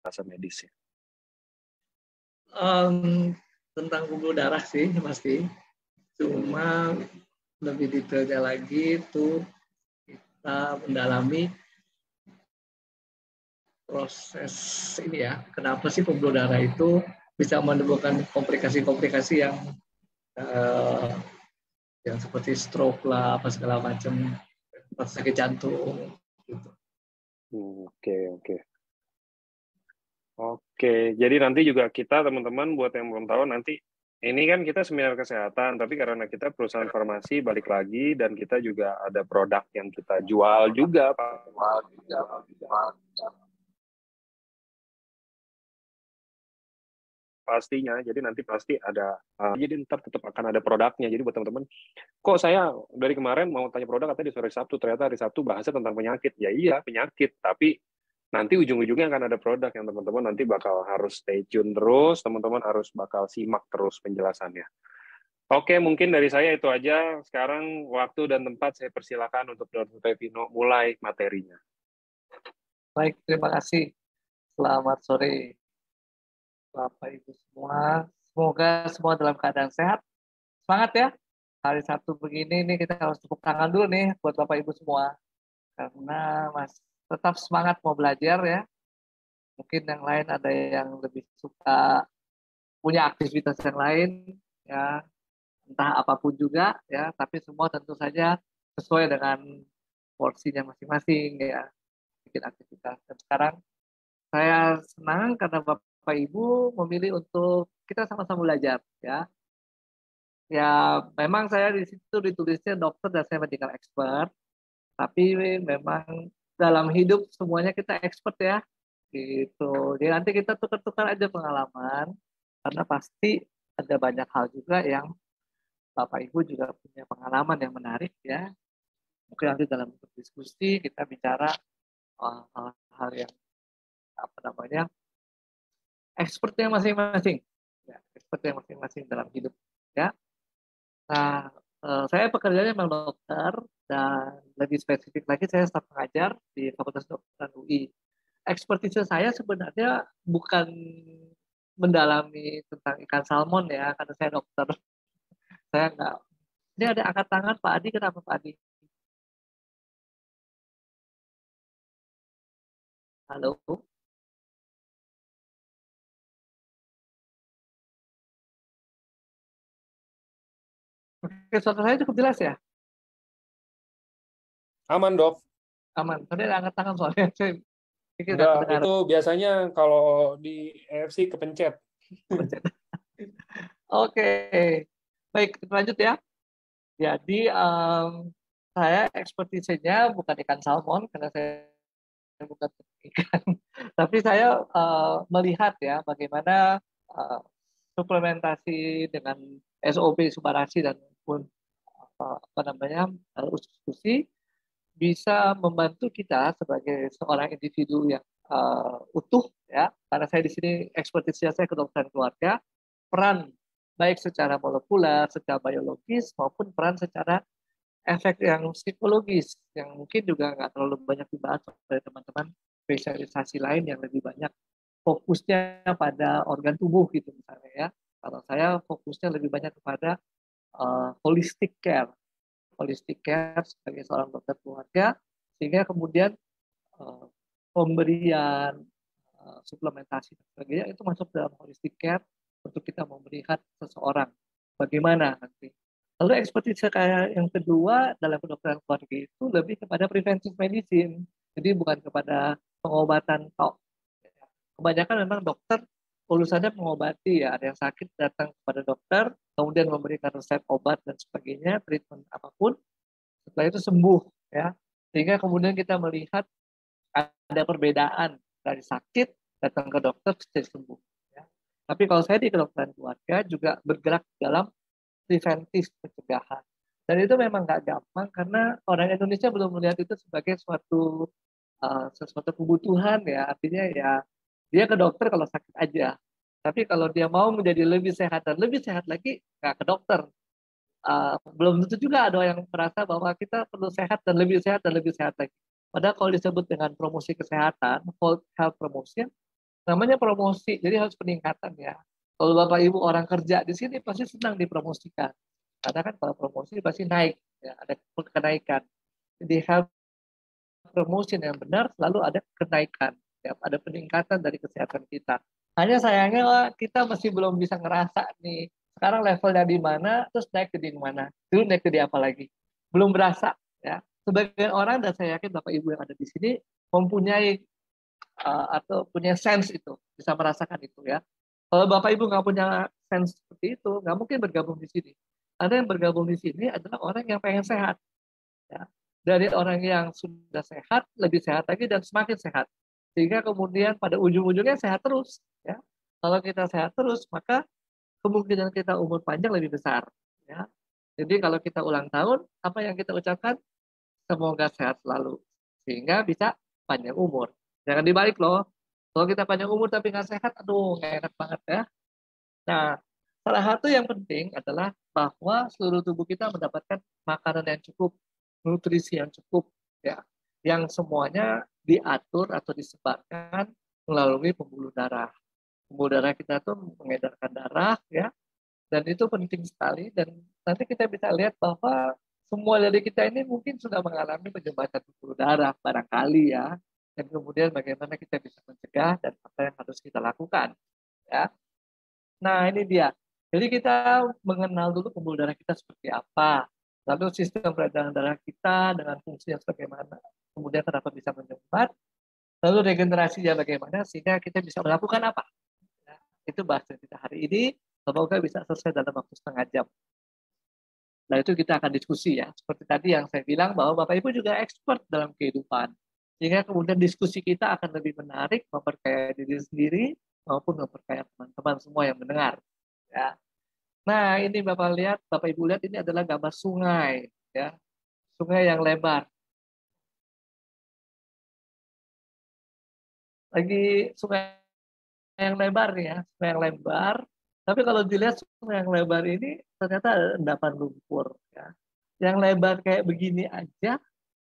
rasa medisnya. Tentang pembuluh darah sih pasti, cuma lebih detailnya lagi itu kita mendalami proses ini ya, kenapa sih pembuluh darah itu bisa menimbulkan komplikasi-komplikasi yang seperti stroke lah, apa segala macam, sakit jantung gitu. Oke, jadi nanti juga kita teman-teman buat yang belum tahu nanti ini kan kita seminar kesehatan, tapi karena kita perusahaan farmasi balik lagi dan kita juga ada produk yang kita jual juga, pastinya. Jadi nanti pasti ada, jadi ntar tetap akan ada produknya. Jadi buat teman-teman, kok saya dari kemarin mau tanya produk katanya di sore Sabtu, ternyata hari Sabtu bahasnya tentang penyakit. Ya iya penyakit, tapi nanti ujung-ujungnya akan ada produk yang teman-teman nanti bakal harus stay tune terus, teman-teman harus bakal simak terus penjelasannya. Oke, mungkin dari saya itu aja. Sekarang waktu dan tempat saya persilakan untuk Dr. Pevino mulai materinya. Baik, terima kasih. Selamat sore Bapak Ibu semua. Semoga semua dalam keadaan sehat. Semangat ya. Hari Sabtu begini nih kita harus tepuk tangan dulu nih buat Bapak Ibu semua. Karena Mas tetap semangat mau belajar ya. Mungkin yang lain ada yang lebih suka punya aktivitas yang lain ya, entah apapun juga ya, tapi semua tentu saja sesuai dengan porsinya masing-masing ya, bikin aktivitas. Dan sekarang saya senang karena Bapak Ibu memilih untuk kita sama-sama belajar ya. Ya memang saya di situ ditulisnya dokter dan saya medical expert, tapi memang dalam hidup semuanya kita expert ya gitu. Jadi nanti kita tukar-tukar aja pengalaman karena pasti ada banyak hal juga yang Bapak Ibu juga punya pengalaman yang menarik ya. Mungkin nanti dalam diskusi kita bicara hal-hal yang apa namanya expertnya masing-masing, ya, expertnya masing-masing dalam hidup ya. Nah, saya pekerjaannya memang dokter dan lebih spesifik lagi saya staf pengajar di Fakultas Kedokteran UI. Ekspertise saya sebenarnya bukan mendalami tentang ikan salmon ya, karena saya dokter. Saya nggak. Ini ada angkat tangan Pak Adi, kenapa Pak Adi? Halo? Oke, suara saya cukup jelas ya? Aman, Dok. Aman. Tadi ada angkat tangan soalnya. Saya pikir nggak Enggak, kedengaran. itu biasanya kalau di EFC kepencet. Oke. Baik, lanjut ya. Jadi, saya ekspertisenya bukan ikan salmon, karena saya bukan ikan. Tapi saya melihat ya bagaimana suplementasi dengan SOP Subarasi dan pun apa namanya institusi bisa membantu kita sebagai seorang individu yang utuh ya, karena saya di sini ekspertisnya saya kedokteran keluarga, peran baik secara molekuler, secara biologis maupun peran secara efek yang psikologis yang mungkin juga nggak terlalu banyak dibahas oleh teman-teman spesialisasi lain yang lebih banyak fokusnya pada organ tubuh gitu misalnya ya. Kalau saya fokusnya lebih banyak kepada holistic care sebagai seorang dokter keluarga, sehingga kemudian uh, pemberian suplementasi dan sebagainya itu masuk dalam holistic care untuk kita mau melihat seseorang bagaimana nanti. Lalu ekspertise saya yang kedua dalam kedokteran keluarga itu lebih kepada preventive medicine, jadi bukan kepada pengobatan tok. Kebanyakan memang dokter urusannya mengobati ya, ada yang sakit datang kepada dokter, kemudian memberikan resep obat dan sebagainya, treatment apapun, setelah itu sembuh ya, sehingga kemudian kita melihat ada perbedaan dari sakit datang ke dokter jadi sembuh ya. Tapi kalau saya di kedokteran keluarga juga bergerak dalam preventif pencegahan, dan itu memang nggak gampang karena orang Indonesia belum melihat itu sebagai sesuatu kebutuhan ya, artinya ya dia ke dokter kalau sakit aja, tapi kalau dia mau menjadi lebih sehat dan lebih sehat lagi nggak ke dokter. Belum tentu juga ada yang merasa bahwa kita perlu sehat dan lebih sehat dan lebih sehat lagi. Padahal kalau disebut dengan promosi kesehatan, health promotion, Namanya promosi, jadi harus peningkatan ya. Kalau Bapak Ibu orang kerja di sini pasti senang dipromosikan. Karena kan kalau promosi pasti naik, ya, ada kenaikan. Jadi health promotion yang benar selalu ada kenaikan, ya, ada peningkatan dari kesehatan kita. Hanya sayangnya kita masih belum bisa ngerasa nih. Sekarang levelnya di mana, terus naik ke di mana. Dulu naik ke di apa lagi. Belum berasa. Ya. Sebagian orang, dan saya yakin Bapak Ibu yang ada di sini, mempunyai atau punya sense itu, bisa merasakan itu ya. Kalau Bapak Ibu nggak punya sense seperti itu, nggak mungkin bergabung di sini. Ada yang bergabung di sini adalah orang yang pengen sehat. Ya. Dari orang yang sudah sehat, lebih sehat lagi dan semakin sehat. Sehingga kemudian pada ujung-ujungnya sehat terus. Ya. Kalau kita sehat terus, maka kemungkinan kita umur panjang lebih besar. Ya. Jadi kalau kita ulang tahun, apa yang kita ucapkan? Semoga sehat selalu. Sehingga bisa panjang umur. Jangan dibalik loh. Kalau kita panjang umur tapi nggak sehat, aduh nggak enak banget ya. Nah, salah satu yang penting adalah bahwa seluruh tubuh kita mendapatkan makanan yang cukup, nutrisi yang cukup, ya, yang semuanya diatur atau disebarkan melalui pembuluh darah. Pembuluh darah kita tuh mengedarkan darah, ya, dan itu penting sekali. Dan nanti kita bisa lihat bahwa semua dari kita ini mungkin sudah mengalami penyumbatan pembuluh darah barangkali ya. Dan kemudian bagaimana kita bisa mencegah dan apa yang harus kita lakukan, ya. Nah, ini dia. Jadi kita mengenal dulu pembuluh darah kita seperti apa. Lalu sistem peredaran darah kita dengan fungsinya sebagaimana. Kemudian kenapa bisa menyumbat. Lalu regenerasinya bagaimana sehingga kita bisa melakukan apa. Nah, itu bahasan kita hari ini. Semoga bisa selesai dalam waktu setengah jam. Nah, itu kita akan diskusi ya. Seperti tadi yang saya bilang bahwa Bapak Ibu juga expert dalam kehidupan. Sehingga kemudian diskusi kita akan lebih menarik, memperkaya diri sendiri, maupun memperkaya teman-teman semua yang mendengar. Ya. Nah, ini Bapak lihat, Bapak Ibu lihat ini adalah gambar sungai, ya. Sungai yang lebar. Lagi sungai yang lebar nih ya, sungai yang lebar. Tapi kalau dilihat sungai yang lebar ini ternyata ada endapan lumpur, ya. Yang lebar kayak begini aja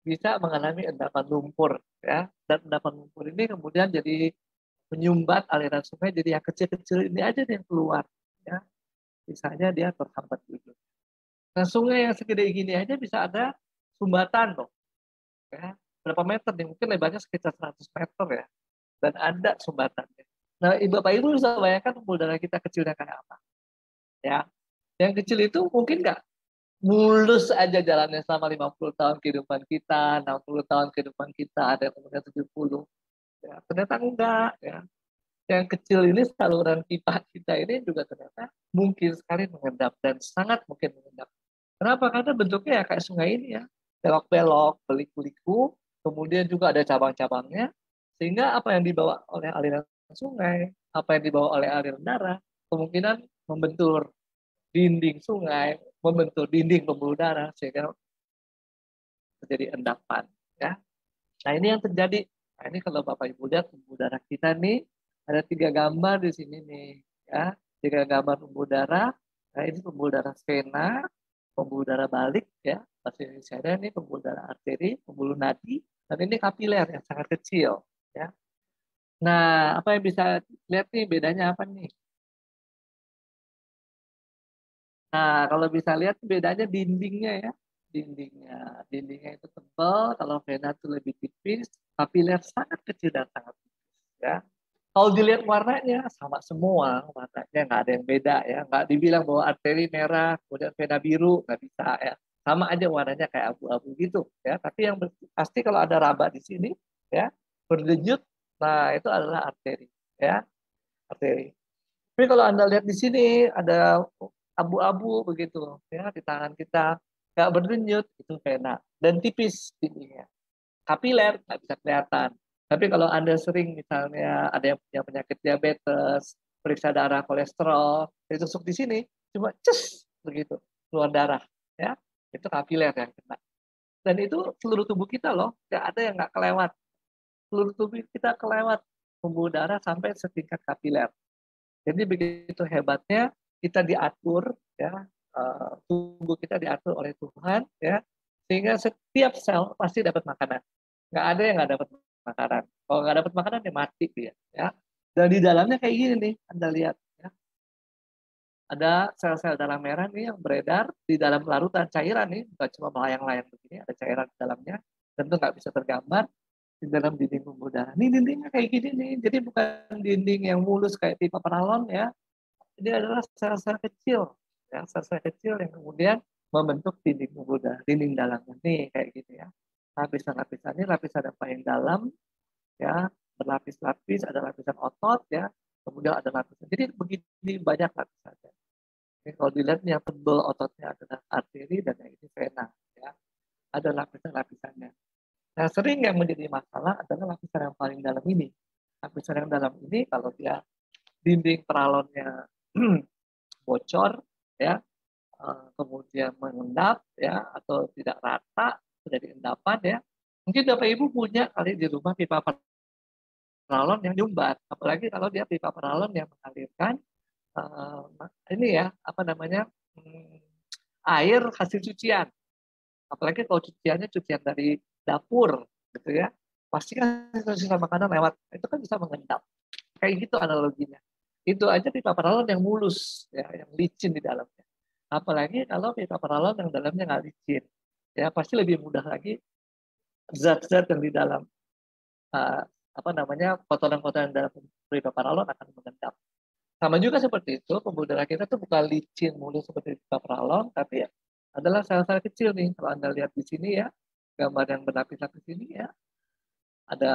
bisa mengalami endapan lumpur, ya. Dan endapan lumpur ini kemudian jadi menyumbat aliran sungai, jadi yang kecil-kecil ini aja yang keluar, ya. Misalnya dia terhambat dulu. Nah, sungai yang segede gini aja bisa ada sumbatan loh. Ya. Berapa meter nih? Mungkin lebarnya sekitar 100 meter ya. Dan ada sumbatannya. Nah, Bapak Ibu bisa bayangkan pembuluh darah kita kecilnya kayak apa. Ya. Yang kecil itu mungkin nggak mulus aja jalannya selama 50 tahun kehidupan kita, 60 tahun kehidupan kita, ada yang kemudian 70. Ya, ternyata enggak. Ya. Yang kecil ini saluran pipa kita ini juga ternyata mungkin sekali mengendap dan sangat mungkin mengendap. Kenapa? Karena bentuknya ya kayak sungai ini ya, belok-belok, beliku-liku, kemudian juga ada cabang-cabangnya, sehingga apa yang dibawa oleh aliran sungai, apa yang dibawa oleh aliran darah, kemungkinan membentur dinding sungai, membentur dinding pembuluh darah, sehingga terjadi endapan. Ya. Nah ini yang terjadi. Nah ini kalau Bapak Ibu lihat pembuluh darah kita nih, ada 3 gambar di sini nih. Ya, 3 gambar pembuluh darah. Nah ini pembuluh darah vena, pembuluh darah balik ya, bahasa Indonesia ini pembuluh darah arteri, pembuluh nadi, dan ini kapiler yang sangat kecil ya. Nah, apa yang bisa lihat nih bedanya apa nih? Nah, kalau bisa lihat bedanya dindingnya ya. Dindingnya. Dindingnya itu tebal, kalau vena itu lebih tipis, kapiler sangat kecil dan sangat tipis ya. Kalau dilihat warnanya sama semua, warnanya nggak ada yang beda ya, nggak dibilang bahwa arteri merah, kemudian vena biru, nggak bisa ya. Sama aja warnanya kayak abu-abu gitu ya. Tapi yang pasti kalau ada raba di sini ya, berdenyut, nah itu adalah arteri ya, arteri. Tapi kalau Anda lihat di sini ada abu-abu begitu ya di tangan kita, nggak berdenyut, itu vena dan tipis tingginya. Kapiler nggak bisa kelihatan. Tapi kalau Anda sering misalnya ada yang punya penyakit diabetes, periksa darah kolesterol, ditusuk di sini, cuma cus begitu, keluar darah. Ya, itu kapiler yang kena. Dan itu seluruh tubuh kita loh, nggak ada yang nggak kelewat. Seluruh tubuh kita kelewat pembuluh darah sampai setingkat kapiler. Jadi begitu hebatnya kita diatur, ya, tubuh kita diatur oleh Tuhan, ya, sehingga setiap sel pasti dapat makanan. Nggak ada yang nggak dapat makanan. Kalau nggak dapat makanan, dia mati dia. Ya. Dan di dalamnya kayak gini nih, Anda lihat ya. Ada sel-sel darah merah nih yang beredar di dalam larutan cairan nih, bukan cuma melayang-layang begini, ada cairan di dalamnya. Tentu nggak bisa tergambar di dalam dinding pembuluh darah. Ini dindingnya kayak gini nih, jadi bukan dinding yang mulus kayak pipa paralon ya. Ini adalah sel-sel kecil, ya sel-sel kecil yang kemudian membentuk dinding pembuluh darah, dinding dalamnya nih kayak gitu ya. Lapisan-lapisan ini lapisan yang paling dalam ya, berlapis-lapis, ada lapisan otot ya, kemudian ada lapisan. Jadi begini banyak lapisannya. Ini kalau dilihat yang tebal ototnya adalah arteri dan yang ini vena ya. Ada lapisan-lapisannya. Nah, sering yang menjadi masalah adalah lapisan yang paling dalam ini. Lapisan yang dalam ini kalau dia dinding peralonnya bocor ya, kemudian mengendap ya atau tidak rata, terjadi endapan ya. Mungkin Bapak Ibu punya kali di rumah pipa paralon yang nyumbat, apalagi kalau dia pipa paralon yang mengalirkan ini ya apa namanya air hasil cucian, apalagi kalau cuciannya cucian dari dapur gitu ya, pasti kan sisa makanan lewat itu kan bisa mengendap kayak gitu analoginya. Itu aja pipa paralon yang mulus ya, yang licin di dalamnya, apalagi kalau pipa paralon yang dalamnya nggak licin ya, pasti lebih mudah lagi zat-zat yang di dalam uh, apa namanya kotoran-kotoran dalam pipa paralon akan mengendap. Sama juga seperti itu, pembuluh darah kita tuh bukan licin mulus seperti pipa paralon, tapi ya adalah sel-sel kecil nih. Kalau Anda lihat di sini ya, gambar yang berlapis-lapis ini ya, ada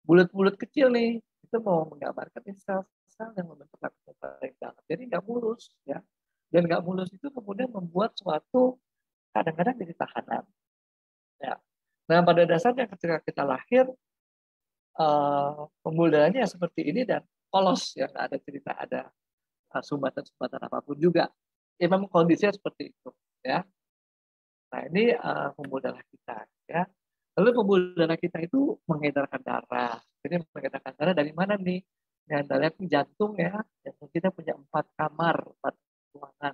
bulat-bulat kecil nih. Itu mau menggambarkan ini sel-sel yang membentuk lapisan paling dalam. Jadi nggak mulus ya. Dan nggak mulus itu kemudian membuat suatu kadang-kadang jadi tahanan. Ya. Nah pada dasarnya ketika kita lahir, pembuluh darahnya seperti ini dan polos ya, nggak ada cerita ada sumbatan-sumbatan apapun juga. Ya memang kondisinya seperti itu ya. Nah ini pembuluh darah kita ya. Lalu pembuluh darah kita itu mengedarkan darah. Jadi mengedarkan darah dari mana nih? Yang Anda lihat jantung ya. Jantung kita punya 4 kamar, 4 ruangan.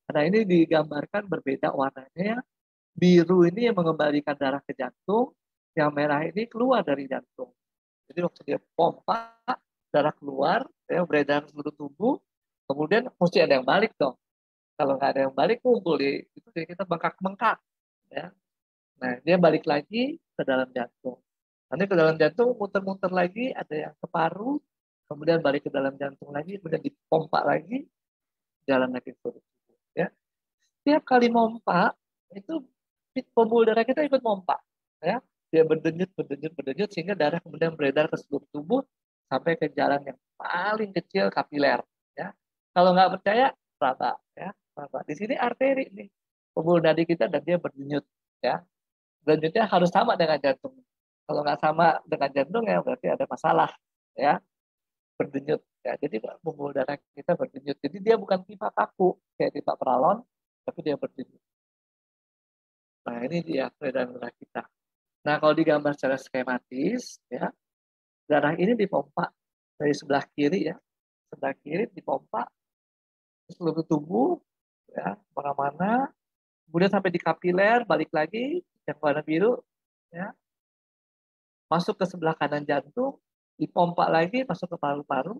Nah ini digambarkan berbeda warnanya ya. Biru ini yang mengembalikan darah ke jantung, yang merah ini keluar dari jantung. Jadi waktu dia pompa, darah keluar, ya, beredar seluruh tubuh, kemudian mesti ada yang balik dong. Kalau nggak ada yang balik, kumpul di itu kita bengkak-bengkak. Ya. Nah, dia balik lagi ke dalam jantung. Nanti ke dalam jantung muter-muter lagi, ada yang ke paru, kemudian balik ke dalam jantung lagi, kemudian dipompa lagi, jalan lagi ke tubuh. Ya. Setiap kali mompa, itu pembuluh darah kita ikut mompa. Ya. Dia berdenyut, berdenyut, berdenyut, sehingga darah kemudian beredar ke seluruh tubuh, sampai ke jalan yang paling kecil, kapiler. Ya. Kalau nggak percaya, raba. Ya. Raba. Di sini arteri nih, pembuluh nadi kita, dan dia berdenyut. Ya. Denyutnya harus sama dengan jantung. Kalau nggak sama dengan jantung, ya berarti ada masalah. Ya. Berdenyut. Ya. Jadi pembuluh darah kita berdenyut. Jadi dia bukan pipa kaku, kayak pipa paralon, tapi dia berdenyut. Nah, ini dia peredaran darah kita. Nah, kalau digambar secara skematis, ya, darah ini dipompa dari sebelah kiri ya, sebelah kiri dipompa ke seluruh tubuh, ya, mana-mana, kemudian sampai di kapiler, balik lagi yang warna biru, ya, masuk ke sebelah kanan jantung, dipompa lagi masuk ke paru-paru,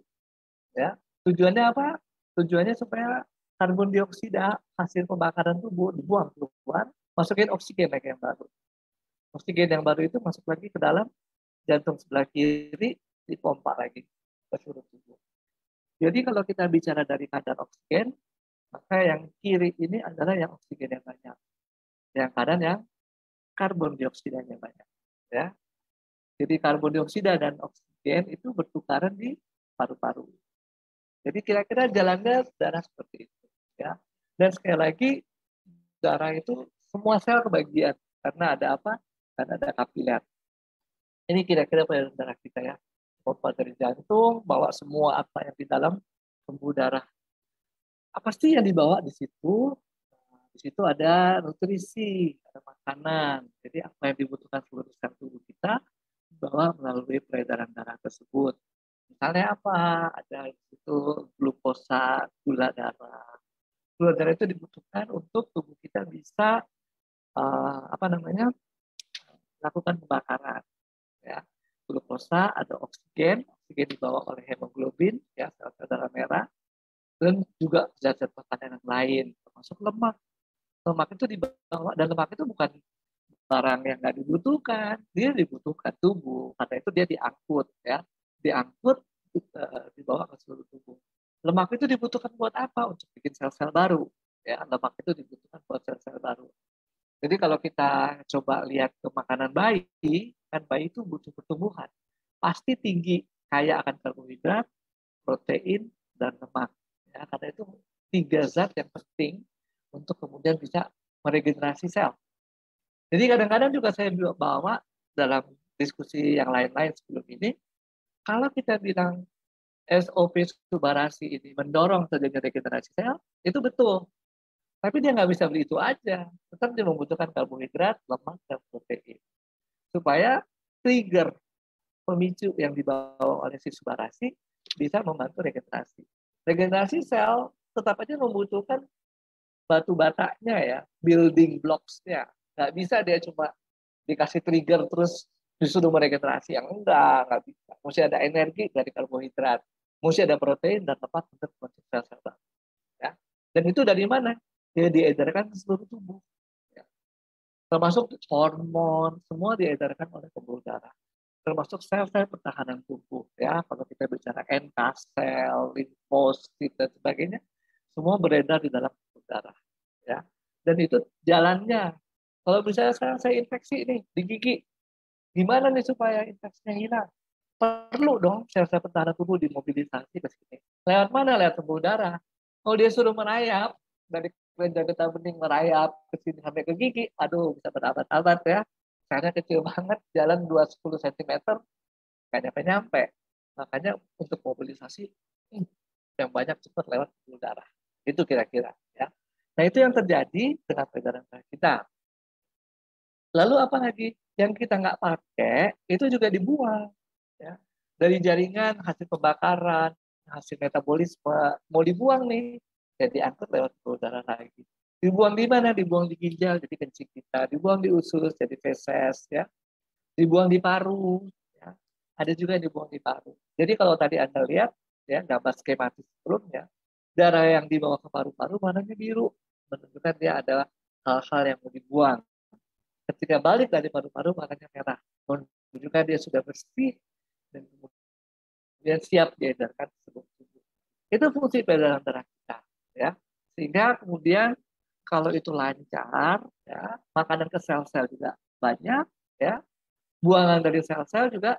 ya. Tujuannya apa? Tujuannya supaya karbon dioksida hasil pembakaran tubuh dibuang keluar, masukin oksigen lagi yang baru. Oksigen yang baru itu masuk lagi ke dalam jantung sebelah kiri, dipompa lagi ke seluruh tubuh. Jadi kalau kita bicara dari kadar oksigen, maka yang kiri ini adalah yang oksigen yang banyak, yang kanan yang karbon dioksida yang banyak. Ya, jadi karbon dioksida dan oksigen itu bertukaran di paru-paru. Jadi kira-kira jalannya darah seperti itu. Ya, dan sekali lagi darah itu semua sel kebagian karena ada apa? Karena ada kapiler. Ini kira-kira peredaran darah kita ya. Pompa dari jantung, bawa semua apa yang di dalam pembuluh darah. Apa sih yang dibawa di situ? Di situ ada nutrisi, ada makanan. Jadi apa yang dibutuhkan seluruh sel tubuh kita dibawa melalui peredaran darah tersebut. Misalnya apa? Ada di situ glukosa, gula darah. Gula darah itu dibutuhkan untuk tubuh kita bisa apa namanya, melakukan pembakaran. Ya. glukosa, ada oksigen dibawa oleh hemoglobin, ya, sel-sel darah merah, dan juga zat-zat makanan yang lain, termasuk lemak. Lemak itu dibawa, dan lemak itu bukan barang yang nggak dibutuhkan, dia dibutuhkan tubuh, karena itu dia diangkut, ya, diangkut, dibawa ke seluruh tubuh. Lemak itu dibutuhkan buat apa? Untuk bikin sel-sel baru, ya, lemak itu dibutuhkan buat sel-sel baru. Jadi kalau kita coba lihat ke makanan bayi, kan bayi itu butuh pertumbuhan, pasti tinggi, kaya akan karbohidrat, protein, dan lemak. Ya, karena itu 3 zat yang penting untuk kemudian bisa meregenerasi sel. Jadi kadang-kadang juga saya bawa dalam diskusi yang lain-lain sebelum ini, kalau kita bilang SOP Subarasi ini mendorong terjadinya regenerasi sel, itu betul. Tapi dia nggak bisa beli itu aja. Tetap dia membutuhkan karbohidrat, lemak, dan protein. Supaya trigger pemicu yang dibawa oleh si Subarasi bisa membantu regenerasi. Regenerasi sel tetap aja membutuhkan batu batanya, ya, building blocks-nya. Nggak bisa dia cuma dikasih trigger terus disuruh meregenerasi. Yang nggak bisa. Mesti ada energi dari karbohidrat. Mesti ada protein dan lemak untuk membentuk sel-sel baru. Ya. Dan itu dari mana? Dia diedarkan ke seluruh tubuh. Ya. Termasuk hormon, semua diedarkan oleh pembuluh darah. Termasuk sel-sel pertahanan tubuh. Ya, kalau kita bicara NK sel, limfosit, dan sebagainya, semua beredar di dalam pembuluh darah. Ya. Dan itu jalannya. Kalau misalnya sekarang saya infeksi nih di gigi, gimana nih supaya infeksinya hilang? Perlu dong sel-sel pertahanan tubuh dimobilisasi ke sini. Lewat mana? Lewat pembuluh darah. Kalau dia suruh merayap, dari kelenjar getah bening merayap ke sini sampai ke gigi, aduh bisa berabad-abad ya. Karena kecil banget, jalan 210 cm, nggak nyampe-nyampe. Makanya untuk mobilisasi yang banyak cepat lewat pembuluh darah. Itu kira-kira. Ya. Nah itu yang terjadi dengan peredaran darah kita. Lalu apa lagi? Yang kita nggak pakai, itu juga dibuang. Ya. Dari jaringan, hasil pembakaran, hasil metabolisme, mau dibuang nih, jadi angkut lewat pembuluh darah lagi. Dibuang di mana? Dibuang di ginjal, jadi kencing kita. Dibuang di usus, jadi feses. Ya. Dibuang di paru. Ya. Ada juga yang dibuang di paru. Jadi kalau tadi Anda lihat, ya, gambar skematis sebelumnya, darah yang dibawa ke paru-paru warnanya biru. Menunjukkan dia adalah hal-hal yang mau dibuang. Ketika balik dari paru-paru warnanya merah, menunjukkan dia sudah bersih dan kemudian siap diedarkan ke seluruh tubuh. Itu fungsi peredaran darah kita, ya. Sehingga kemudian kalau itu lancar, ya, makanan ke sel-sel juga banyak, ya, buangan dari sel-sel juga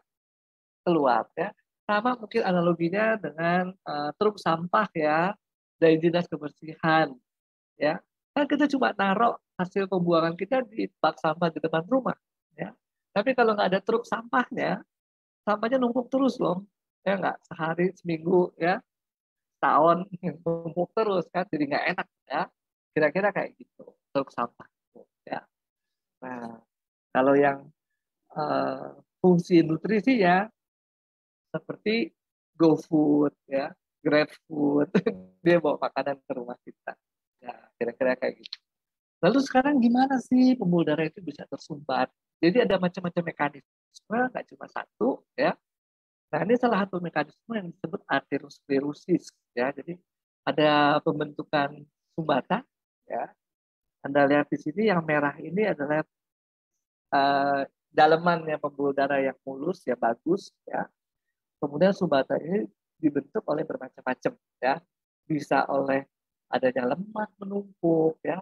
keluar, ya. Sama mungkin analoginya dengan truk sampah, ya, dari dinas kebersihan, ya. Kan kita cuma naruh hasil pembuangan kita di bak sampah di depan rumah, ya. Tapi kalau nggak ada truk sampahnya, sampahnya numpuk terus loh, ya nggak, sehari, seminggu, ya, tahun numpuk terus kan, jadi nggak enak, ya. Kira-kira kayak gitu truk sampah, ya. Nah, kalau yang fungsi nutrisi, ya, seperti GoFood, ya, GrabFood, dia bawa makanan ke rumah kita, ya, kira-kira kayak gitu. Lalu sekarang gimana sih pembuluh darah itu bisa tersumbat? Jadi ada macam-macam mekanisme, nggak cuma satu, ya. Nah ini salah satu mekanisme yang disebut arteriosklerosis, ya. Jadi ada pembentukan sumbatan, ya. Anda lihat di sini yang merah ini adalah dalemannya pembuluh darah yang mulus, ya, bagus, ya. Kemudian sumbatan ini dibentuk oleh bermacam-macam, ya. Bisa oleh adanya lemak menumpuk, ya,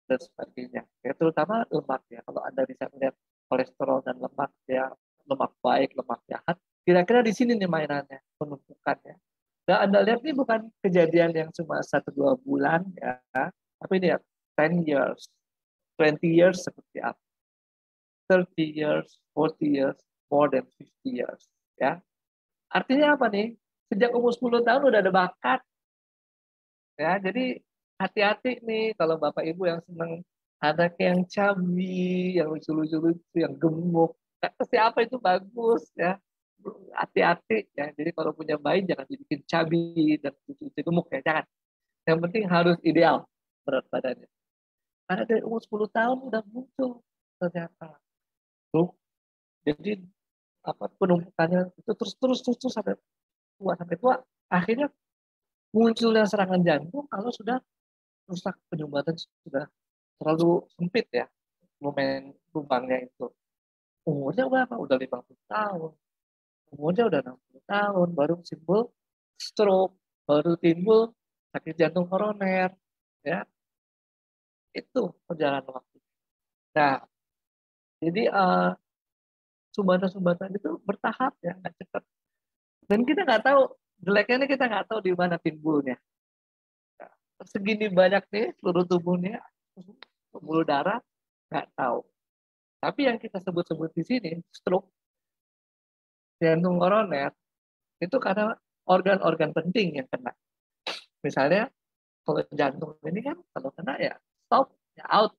dan sebagainya. Ya, terutama lemak, ya. Kalau Anda bisa melihat kolesterol dan lemak, ya, lemak baik, lemak jahat, kira-kira di sini nih mainannya, penumpukannya. Dan Anda lihat ini bukan kejadian yang cuma 1-2 bulan, ya, tapi ini ya 10 years, 20 years seperti apa, 30 years, 40 years, more than 50 years, ya. Artinya apa nih? Sejak umur 10 tahun udah ada bakat, ya. Jadi hati-hati nih kalau Bapak Ibu yang senang anak yang cabi, yang lucu-lucu, yang gemuk. Pasti apa itu bagus, ya. Hati-hati, ya. Jadi kalau punya bayi jangan dibikin cabi dan lucu-lucu gemuk, ya. Jangan. Yang penting harus ideal berat badannya. Karena dari umur 10 tahun udah muncul ternyata. Tuh. Jadi penumpukannya itu terus sampai tua, akhirnya munculnya serangan jantung kalau sudah rusak penyumbatan, sudah terlalu sempit ya lumen lubangnya itu. Umurnya berapa? Udah 50 tahun, umurnya udah 60 tahun, baru timbul stroke, baru timbul sakit jantung koroner, ya itu perjalanan waktu. Nah, jadi sumbatan-sumbatan itu bertahap ya, nggak cepat. Dan kita nggak tahu, jeleknya ini kita nggak tahu di mana timbulnya. Nah, segini banyak nih seluruh tubuhnya, pembuluh darah, nggak tahu. Tapi yang kita sebut-sebut di sini, stroke, jantung koroner, itu karena organ-organ penting yang kena. Misalnya, kalau jantung ini kan, kalau kena ya stop, ya out.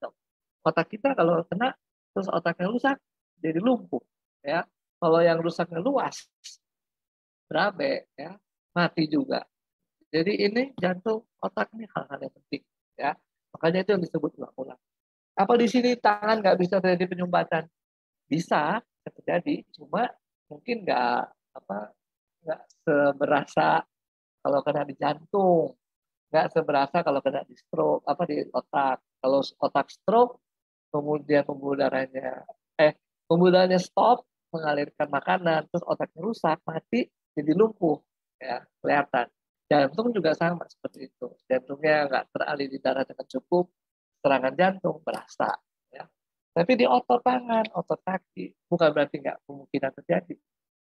Otak kita kalau kena, terus otaknya rusak, jadi lumpuh. Ya, kalau yang rusaknya luas, berabe, ya, mati juga. Jadi ini jantung, otak ini hal-hal yang penting. Ya, makanya itu yang disebut ulang-ulang. Apa di sini tangan nggak bisa terjadi penyumbatan? Bisa terjadi, cuma mungkin nggak seberasa kalau kena di jantung, nggak seberasa kalau kena di stroke di otak. Kalau otak stroke, kemudian pembuluh darahnya stop mengalirkan makanan, terus otaknya rusak, mati, jadi lumpuh, ya kelihatan. Jantung juga sama seperti itu. Jantungnya nggak teraliri di darah dengan cukup, serangan jantung berasa. Ya. Tapi di otot tangan, otot kaki, bukan berarti nggak kemungkinan terjadi.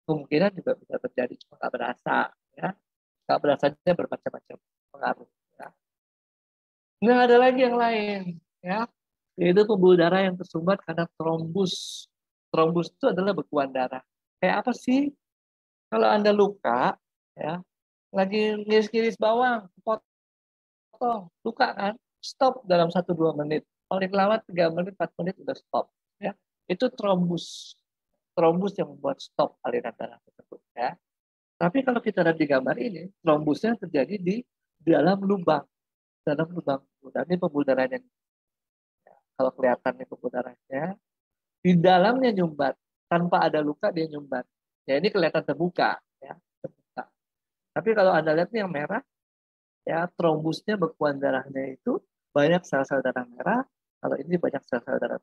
Kemungkinan juga bisa terjadi, cuma nggak berasa. Ya. Nggak berasanya bermacam-macam pengaruh. Ya. Nah, ada lagi yang lain. Ya. Yaitu pembuluh darah yang tersumbat karena trombus. Trombus itu adalah bekuan darah. Kayak apa sih? Kalau Anda luka, ya, lagi ngiris-ngiris bawang, potong, luka kan? Stop dalam 1-2 menit. Paling lama 3 menit, 4 menit udah stop. Ya. Itu trombus. Trombus yang membuat stop aliran darah tersebut. Ya. Tapi kalau kita lihat di gambar ini, trombusnya terjadi di dalam lubang. Dalam lubang. Dan ini pembuluh darahnya. Kalau kelihatan nih pembuluh darahnya, di dalamnya nyumbat. Tanpa ada luka dia nyumbat. Ya ini kelihatan terbuka. Ya, terbuka. Tapi kalau Anda lihat nih yang merah, ya trombusnya bekuan darahnya itu banyak sel-sel darah merah, kalau ini banyak sel-sel darah.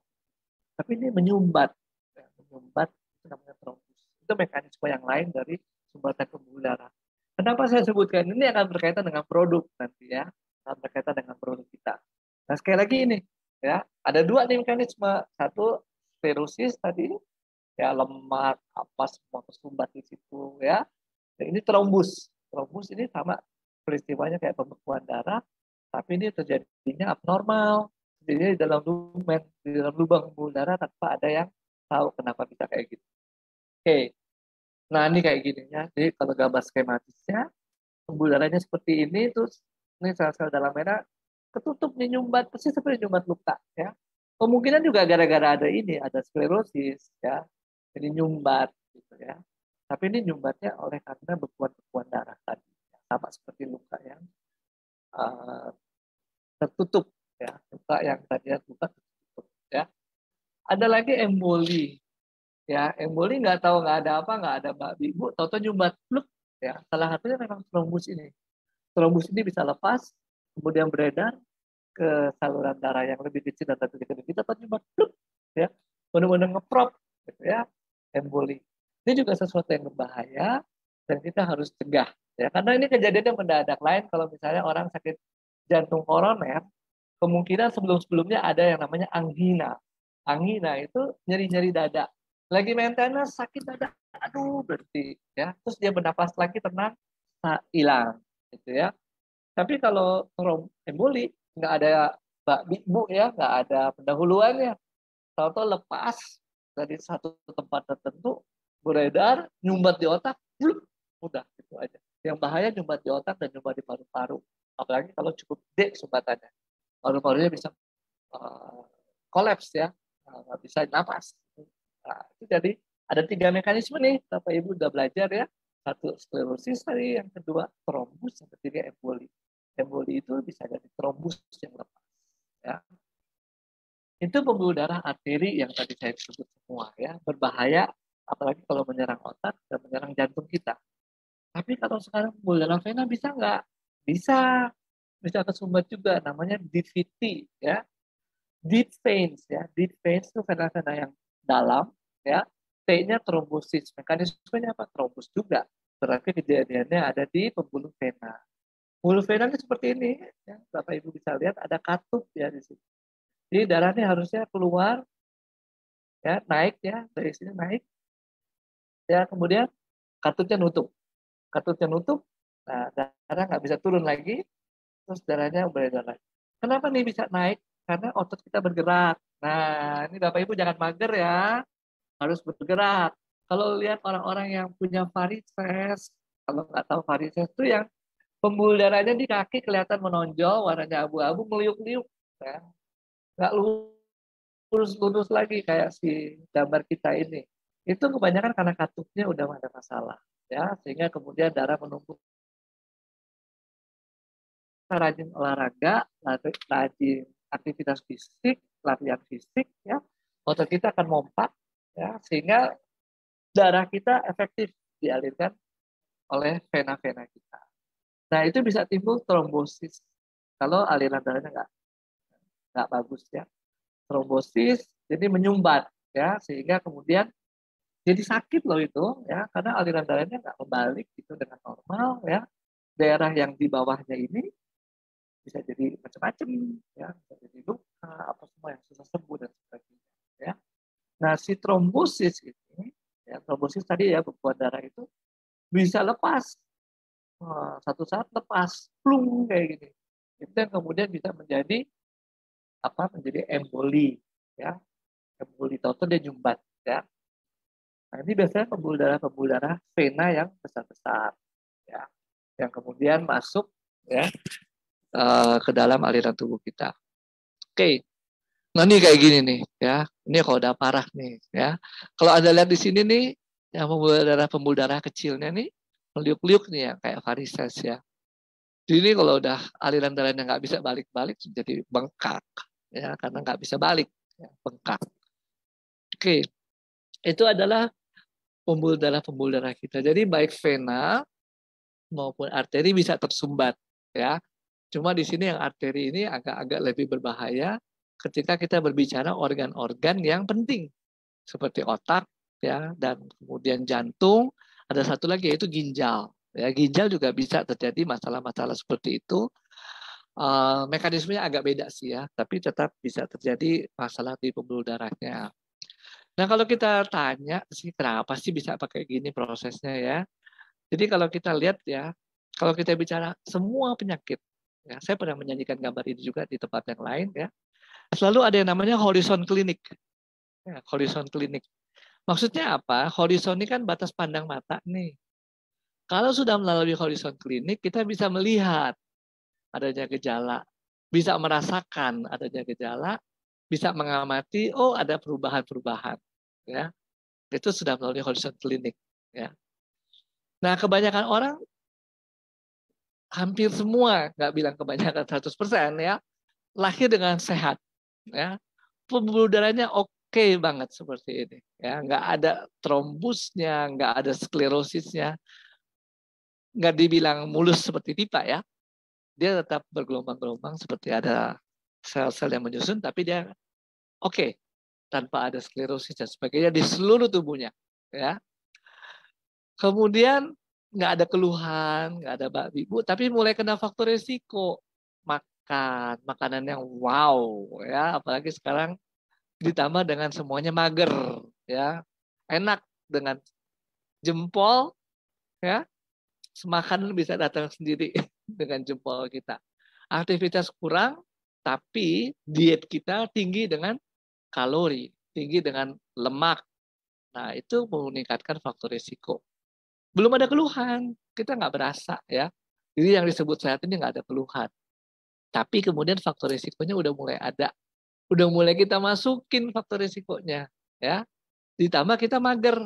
Tapi ini menyumbat, ya, menyumbat itu namanya trombus. Itu mekanisme yang lain dari sumbatan pembuluh darah. Kenapa saya sebutkan ini akan berkaitan dengan produk nanti ya, akan berkaitan dengan produk kita. Nah sekali lagi ini, ya ada dua nih mekanisme, satu sklerosis tadi, ya lemak apa semua tersumbat di situ ya. Dan ini trombus. Trombus ini sama peristiwanya kayak pembekuan darah, tapi ini terjadinya abnormal. Jadi di dalam lumen, di dalam lubang pembuluh darah tanpa ada yang tahu kenapa bisa kayak gitu. Oke, nah ini kayak gini ya. Jadi kalau gambar skematisnya, pembuluh darahnya seperti ini, terus ini sel-sel dalam merah ketutup nih nyumbat, persis seperti nyumbat luka ya. Kemungkinan juga gara-gara ada ini, ada sklerosis ya, jadi nyumbat gitu ya. Tapi ini nyumbatnya oleh karena bekuan-bekuan darah tadi, sama seperti luka yang uh, tertutup ya, luka yang tadinya luka tertutup ya. Ada lagi emboli ya, emboli nggak tahu nggak ada apa, nggak ada babi ibu, tahu-tahu nyumbat pluk ya. Salah satunya memang trombus ini. Trombus ini bisa lepas, kemudian beredar ke saluran darah yang lebih kecil dan lebih kecil. Kita nyumbat pluk ya, benar-benar ngeprop gitu ya, emboli. Ini juga sesuatu yang berbahaya dan kita harus cegah ya, karena ini kejadiannya mendadak. Lain kalau misalnya orang sakit jantung koroner, kemungkinan sebelum-sebelumnya ada yang namanya angina. Angina itu nyeri-nyeri dada. Lagi maintenance sakit dada, aduh berhenti ya. Terus dia bernapas lagi tenang, hilang gitu ya. Tapi kalau emboli nggak ada bu ya, nggak ada pendahuluannya. Tahu-tahu lepas dari satu tempat tertentu, beredar, nyumbat di otak, udah gitu aja. Yang bahaya nyumbat di otak dan nyumbat di paru-paru. Apalagi kalau cukup gede sumbatannya. Paru-parunya bisa kolaps ya, nggak bisa napas. Nah, itu jadi ada 3 mekanisme nih, Bapak Ibu udah belajar ya. Satu sklerosis tadi, yang kedua trombus, yang ketiga emboli. Emboli itu bisa jadi trombus yang lepas. Ya. Itu pembuluh darah arteri yang tadi saya sebut semua ya, berbahaya apalagi kalau menyerang otak dan menyerang jantung kita. Tapi kalau sekarang pembuluh darah vena bisa nggak? Bisa, bisa tersumbat juga. Namanya DVT, ya, deep veins, ya. Deep veins itu vena-vena yang dalam, ya. T-nya trombosis. Mekanismenya apa? Trombos juga. Berarti kejadiannya ada di pembuluh vena. Pembuluh vena ini seperti ini, ya. Bapak Ibu bisa lihat ada katup ya di sini. Jadi darahnya harusnya keluar, ya, naik ya, dari sini naik, ya, kemudian katupnya nutup. Katupnya nutup, nah darah nggak bisa turun lagi, terus darahnya beredar lagi. Kenapa nih bisa naik? Karena otot kita bergerak. Nah, ini Bapak Ibu jangan mager ya, harus bergerak. Kalau lihat orang-orang yang punya varises, kalau nggak tahu varises itu yang pembuluh darahnya di kaki kelihatan menonjol, warnanya abu-abu, meliuk-liuk, ya. Nggak lurus-lurus lagi kayak si gambar kita ini. Itu kebanyakan karena katupnya udah ada masalah, ya, sehingga kemudian darah menumpuk. Kita rajin olahraga, rajin aktivitas fisik, latihan fisik, ya, otot kita akan mompak, ya, sehingga darah kita efektif dialirkan oleh vena-vena kita. Nah, itu bisa timbul trombosis kalau aliran darahnya nggak bagus, ya. Trombosis jadi menyumbat, ya, sehingga kemudian jadi sakit loh itu, ya, karena aliran darahnya nggak kembali gitu dengan normal, ya. Daerah yang di bawahnya ini bisa jadi macam-macam, ya, bisa jadi luka apa semua yang susah sembuh dan sebagainya, ya. Nah, si trombosis ini, ya, trombosis tadi ya, bekuan darah itu bisa lepas. Wah, satu saat lepas, plung kayak gini. Itu yang kemudian bisa menjadi apa? Menjadi emboli, ya. Emboli total dia nyumbat, ya. Nah, ini biasanya pembuluh darah vena yang besar-besar, ya, yang kemudian masuk, ya, ke dalam aliran tubuh kita. Oke, nah ini kayak gini nih, ya. Ini kalau udah parah nih, ya. Kalau Anda lihat di sini nih, yang pembuluh darah kecilnya nih, meliuk-liuk nih ya, kayak varises ya. Jadi ini kalau udah aliran darahnya nggak bisa balik-balik, jadi bengkak, ya, karena nggak bisa balik, ya, bengkak. Oke, itu adalah pembuluh darah kita. Jadi baik vena maupun arteri bisa tersumbat, ya. Cuma di sini yang arteri ini agak-agak lebih berbahaya ketika kita berbicara organ-organ yang penting seperti otak, ya, dan kemudian jantung. Ada satu lagi yaitu ginjal. Ya, ginjal juga bisa terjadi masalah-masalah seperti itu. Mekanismenya agak beda sih ya, tapi tetap bisa terjadi masalah di pembuluh darahnya. Nah, kalau kita tanya sih kenapa sih bisa pakai gini prosesnya ya. Jadi kalau kita lihat ya, kalau kita bicara semua penyakit, ya, saya pernah menyanyikan gambar ini juga di tempat yang lain ya. Selalu ada yang namanya horizon klinik. Ya, horizon klinik. Maksudnya apa? Horizon ini kan batas pandang mata nih. Kalau sudah melalui horizon klinik, kita bisa melihat adanya gejala, bisa merasakan adanya gejala, bisa mengamati, oh ada perubahan-perubahan, ya. Itu sudah melalui horizon klinik, ya. Nah, kebanyakan orang, hampir semua, nggak bilang kebanyakan 100% ya, lahir dengan sehat, ya. Pembuluh darahnya oke banget seperti ini, ya. Nggak ada trombusnya, nggak ada sklerosisnya, nggak dibilang mulus seperti pipa ya. Dia tetap bergelombang-gelombang seperti ada sel-sel yang menyusun, tapi dia oke tanpa ada sklerosis dan sebagainya di seluruh tubuhnya, ya. Kemudian nggak ada keluhan, nggak ada babi bu, tapi mulai kena faktor resiko, makan makanan yang wow, ya, apalagi sekarang ditambah dengan semuanya mager, ya, enak dengan jempol, ya, semakan bisa datang sendiri dengan jempol kita. Aktivitas kurang, tapi diet kita tinggi dengan kalori, tinggi dengan lemak. Nah, itu meningkatkan faktor risiko. Belum ada keluhan, kita nggak berasa ya. Jadi yang disebut sehat ini nggak ada keluhan. Tapi kemudian faktor risikonya udah mulai ada. Udah mulai kita masukin faktor risikonya, ya. Ditambah kita mager.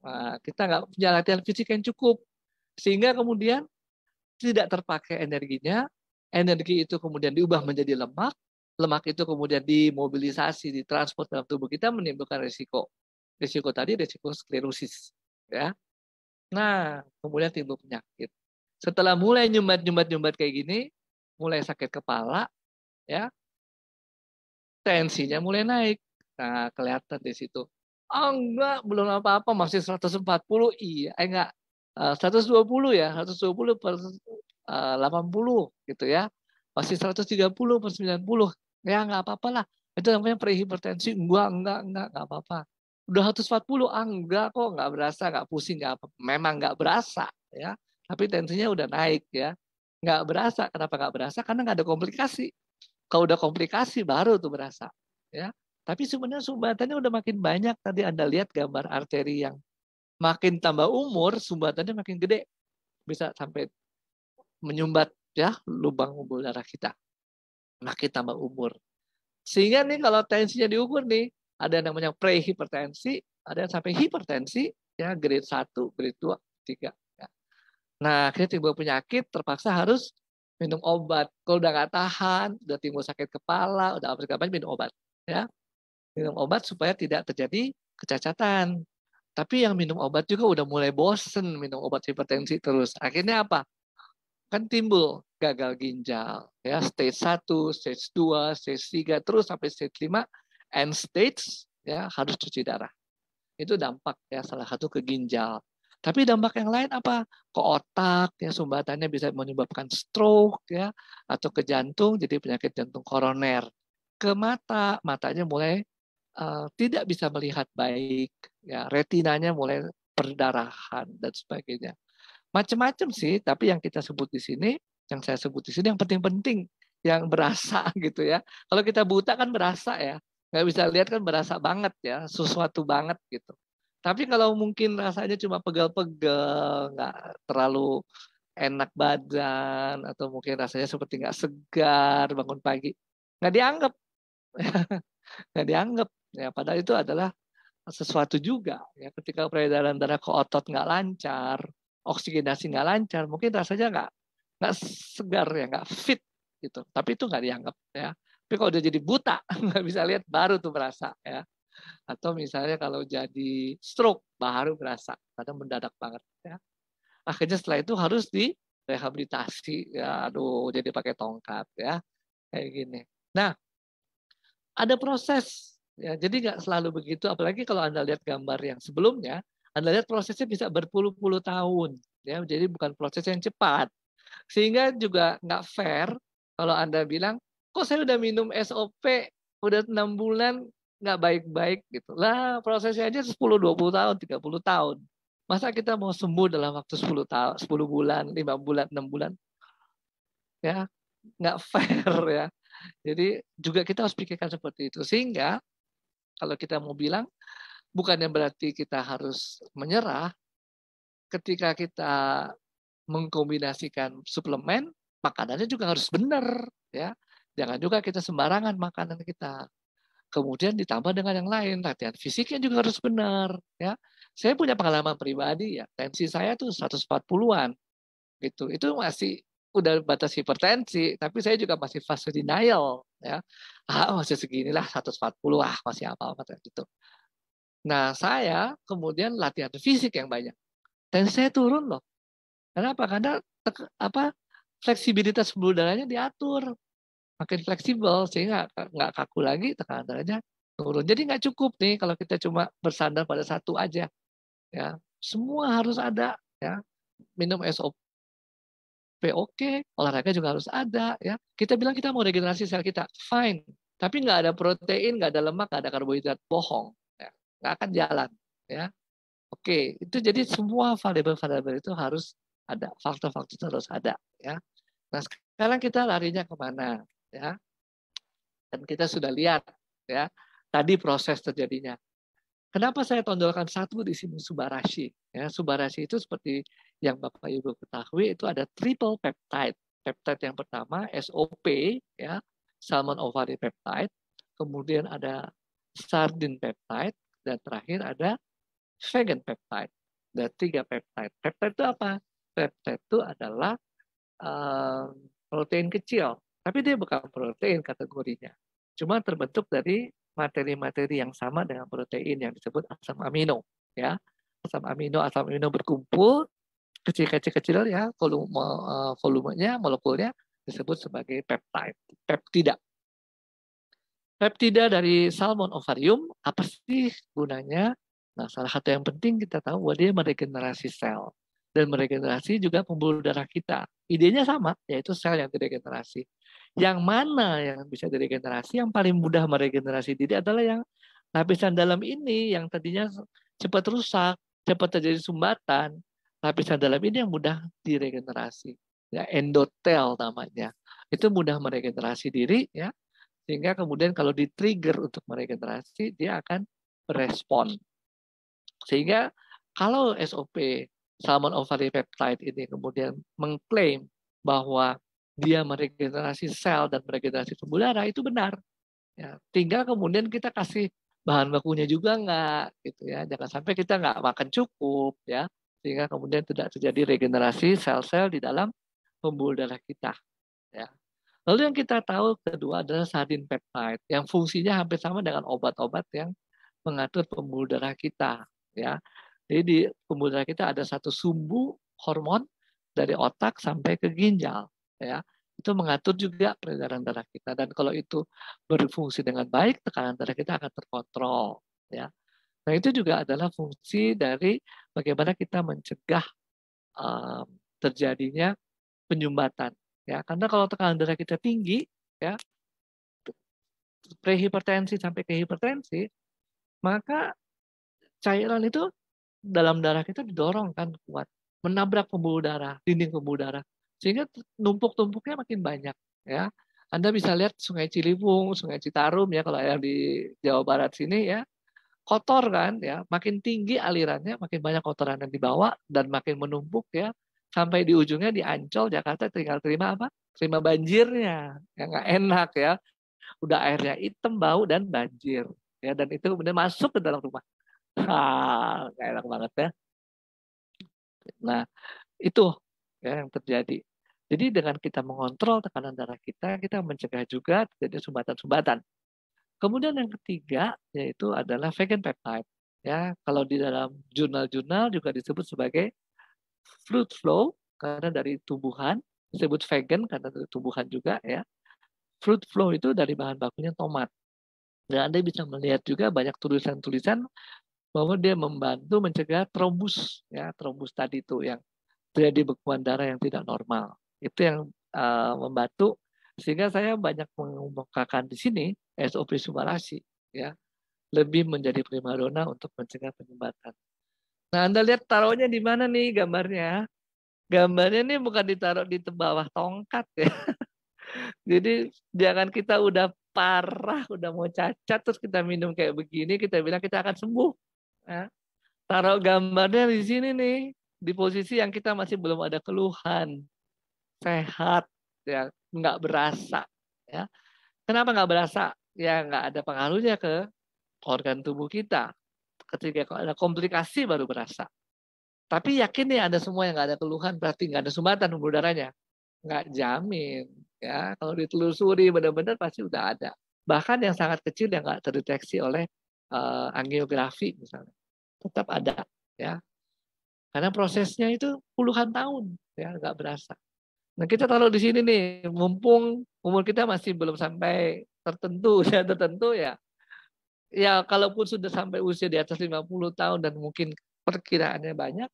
Nah, kita nggak punya latihan fisik yang cukup. Sehingga kemudian tidak terpakai energinya, energi itu kemudian diubah menjadi lemak, lemak itu kemudian dimobilisasi, ditransport dalam tubuh kita, menimbulkan risiko. Risiko tadi risiko sklerosis, ya. Nah, kemudian timbul penyakit. Setelah mulai nyumbat kayak gini, mulai sakit kepala, ya, tensinya mulai naik. Nah, kelihatan di situ. Oh enggak, belum apa-apa, masih 140. Iya, enggak. 120 ya, 120 per 80 gitu ya. Masih 130 per 90. Ya enggak apa-apa lah. Itu namanya prehipertensi. Enggak apa-apa. Udah 140, enggak kok, enggak berasa, enggak pusing, enggak apa. Memang enggak berasa ya. Tapi tensinya udah naik ya. Enggak berasa. Kenapa enggak berasa? Karena enggak ada komplikasi. Kalau udah komplikasi baru tuh berasa, ya. Tapi sebenarnya sumbatannya udah makin banyak. Tadi Anda lihat gambar arteri yang makin tambah umur, sumbatannya makin gede, bisa sampai menyumbat ya lubang pembuluh darah kita. Makin tambah umur. Sehingga nih kalau tensinya diukur nih, ada yang namanya prehipertensi, ada yang sampai hipertensi, ya grade 1, grade 2, 3. Ya. Nah, akhirnya timbul penyakit, terpaksa harus minum obat. Kalau udah nggak tahan, udah timbul sakit kepala, udah apa minum obat. Ya, minum obat supaya tidak terjadi kecacatan. Tapi yang minum obat juga udah mulai bosen minum obat hipertensi terus. Akhirnya apa? Kan timbul gagal ginjal. Ya, stage 1, stage 2, stage 3, terus sampai stage 5, end stage, ya harus cuci darah. Itu dampak ya salah satu ke ginjal. Tapi dampak yang lain apa? Ke otak, ya sumbatannya bisa menyebabkan stroke, ya, atau ke jantung, jadi penyakit jantung koroner. Ke mata, matanya mulai tidak bisa melihat baik, ya, retinanya mulai perdarahan dan sebagainya. Macam-macam sih, tapi yang kita sebut di sini, yang saya sebut di sini yang penting-penting, yang berasa gitu ya. Kalau kita buta kan berasa ya, nggak bisa lihat kan berasa banget ya, sesuatu banget gitu. Tapi kalau mungkin rasanya cuma pegal-pegal, nggak terlalu enak badan, atau mungkin rasanya seperti nggak segar bangun pagi, nggak dianggap, nggak dianggap. Ya, padahal itu adalah sesuatu juga. Ya, ketika peredaran darah ke otot nggak lancar, oksigenasi nggak lancar, mungkin rasanya nggak segar ya, nggak fit gitu. Tapi itu nggak dianggap ya. Tapi kalau udah jadi buta, nggak bisa lihat, baru tuh berasa ya. Atau misalnya kalau jadi stroke baru berasa, karena mendadak banget ya. Akhirnya setelah itu harus direhabilitasi ya, aduh jadi pakai tongkat ya, kayak gini. Nah, ada proses ya, jadi nggak selalu begitu. Apalagi kalau Anda lihat gambar yang sebelumnya, Anda lihat prosesnya bisa berpuluh-puluh tahun ya, jadi bukan proses yang cepat. Sehingga juga nggak fair kalau Anda bilang, kok saya udah minum SOP udah 6 bulan nggak baik-baik gitu. Lah prosesnya aja 10, 20 tahun, 30 tahun. Masa kita mau sembuh dalam waktu 10 tahun, 10 bulan, 5 bulan, 6 bulan? Ya, nggak fair ya. Jadi juga kita harus pikirkan seperti itu. Sehingga kalau kita mau bilang, bukannya berarti kita harus menyerah. Ketika kita mengkombinasikan suplemen, makanannya juga harus benar, ya. Jangan juga kita sembarangan makanan kita. Kemudian ditambah dengan yang lain, latihan fisiknya juga harus benar, ya. Saya punya pengalaman pribadi ya, tensi saya tuh 140-an gitu. Itu masih udah batas hipertensi, tapi saya juga masih fase denial, ya. Masih seginilah 140, masih apa-apa gitu. Nah, saya kemudian latihan fisik yang banyak. Tensi saya turun loh. Kenapa? Karena fleksibilitas pembuluh darahnya diatur, makin fleksibel sehingga nggak kaku lagi, tekanan darahnya turun. Jadi nggak cukup nih kalau kita cuma bersandar pada satu aja, ya. Semua harus ada, ya. Minum SOP oke, olahraga juga harus ada, ya. Kita bilang kita mau regenerasi sel kita, fine. Tapi nggak ada protein, nggak ada lemak, nggak ada karbohidrat, bohong, ya. Nggak akan jalan, ya. Oke, itu jadi semua variabel-variabel itu harus ada, faktor-faktor itu harus ada, ya. Nah, sekarang kita larinya kemana, ya? Dan kita sudah lihat, ya, tadi proses terjadinya. Kenapa saya tonjolkan satu di sini, Subarashi? Ya, Subarashi itu seperti yang Bapak Ibu ketahui, itu ada triple peptide. Peptide yang pertama SOP, ya, salmon ovary peptide. Kemudian ada sardine peptide, dan terakhir ada vegan peptide. Ada 3 peptide. Peptide itu apa? Peptide itu adalah protein kecil, tapi dia bukan protein kategorinya. Cuma terbentuk dari materi-materi yang sama dengan protein yang disebut asam amino, ya. Asam amino berkumpul kecil-kecil ya, volumenya, molekulnya disebut sebagai peptide, peptida. Peptida dari salmon ovarium apa sih gunanya? Nah, salah satu yang penting kita tahu bahwa dia meregenerasi sel dan meregenerasi juga pembuluh darah kita. Idenya sama, yaitu sel yang diregenerasi. Yang mana yang bisa diregenerasi? Yang paling mudah meregenerasi diri adalah yang lapisan dalam ini yang tadinya cepat rusak, cepat terjadi sumbatan. Lapisan dalam ini yang mudah diregenerasi. Ya, endotel namanya. Itu mudah meregenerasi diri, ya, sehingga kemudian kalau di-trigger untuk meregenerasi, dia akan berespon. Sehingga kalau SOP salmon ovary peptide ini kemudian mengklaim bahwa dia meregenerasi sel dan meregenerasi pembuluh darah, itu benar. Ya, tinggal kemudian kita kasih bahan bakunya juga enggak, gitu ya. Jangan sampai kita nggak makan cukup, ya, sehingga kemudian tidak terjadi regenerasi sel-sel di dalam pembuluh darah kita. Ya. Lalu yang kita tahu kedua adalah sardine peptide yang fungsinya hampir sama dengan obat-obat yang mengatur pembuluh darah kita, ya. Jadi di pembuluh darah kita ada satu sumbu hormon dari otak sampai ke ginjal, ya. Itu mengatur juga peredaran darah kita, dan kalau itu berfungsi dengan baik, tekanan darah kita akan terkontrol, ya. Nah, itu juga adalah fungsi dari bagaimana kita mencegah terjadinya penyumbatan, ya, karena kalau tekanan darah kita tinggi, ya, prehipertensi sampai ke hipertensi, maka cairan itu dalam darah kita didorong kan kuat, menabrak pembuluh darah, dinding pembuluh darah, sehingga numpuk-tumpuknya makin banyak, ya. Anda bisa lihat Sungai Ciliwung, Sungai Citarum, ya, kalau yang di Jawa Barat sini, ya, kotor kan, ya, makin tinggi alirannya, makin banyak kotoran yang dibawa dan makin menumpuk, ya, sampai di ujungnya di Ancol, Jakarta tinggal terima apa? Terima banjirnya, yang nggak enak, ya, udah airnya hitam, bau dan banjir, ya, dan itu kemudian masuk ke dalam rumah. Nggak enak banget, ya. Nah, itu, ya, yang terjadi. Jadi dengan kita mengontrol tekanan darah kita, kita mencegah juga terjadi sumbatan-sumbatan. Kemudian yang ketiga yaitu adalah vegan peptide. Ya, kalau di dalam jurnal-jurnal juga disebut sebagai fruit flow karena dari tumbuhan, disebut vegan karena dari tumbuhan juga, ya. Fruit flow itu dari bahan bakunya tomat. Dan Anda bisa melihat juga banyak tulisan-tulisan bahwa dia membantu mencegah trombus, ya, trombus tadi itu yang terjadi bekuan darah yang tidak normal. Itu yang membantu, sehingga saya banyak mengemukakan di sini SOP Subarasi, ya, lebih menjadi primadona untuk mencegah penyumbatan. Nah, Anda lihat taruhnya di mana nih gambarnya? Gambarnya ini bukan ditaruh di bawah tongkat, ya. Jadi jangan kita udah parah, udah mau cacat, terus kita minum kayak begini, kita bilang kita akan sembuh. Ya. Taruh gambarnya di sini nih, di posisi yang kita masih belum ada keluhan, sehat, ya, nggak berasa. Ya. Kenapa nggak berasa? Ya nggak ada pengaruhnya ke organ tubuh kita. Ketika ada komplikasi baru berasa. Tapi yakin nih Anda semua yang nggak ada keluhan, berarti nggak ada sumbatan pembuluh darahnya. Nggak jamin. Ya, kalau ditelusuri benar-benar pasti udah ada. Bahkan yang sangat kecil yang nggak terdeteksi oleh angiografi misalnya, tetap ada, ya. Karena prosesnya itu puluhan tahun, ya, nggak berasa. Nah, kita taruh di sini nih, mumpung umur kita masih belum sampai tertentu, ya, tertentu, ya. Ya, kalaupun sudah sampai usia di atas 50 tahun dan mungkin perkiraannya banyak,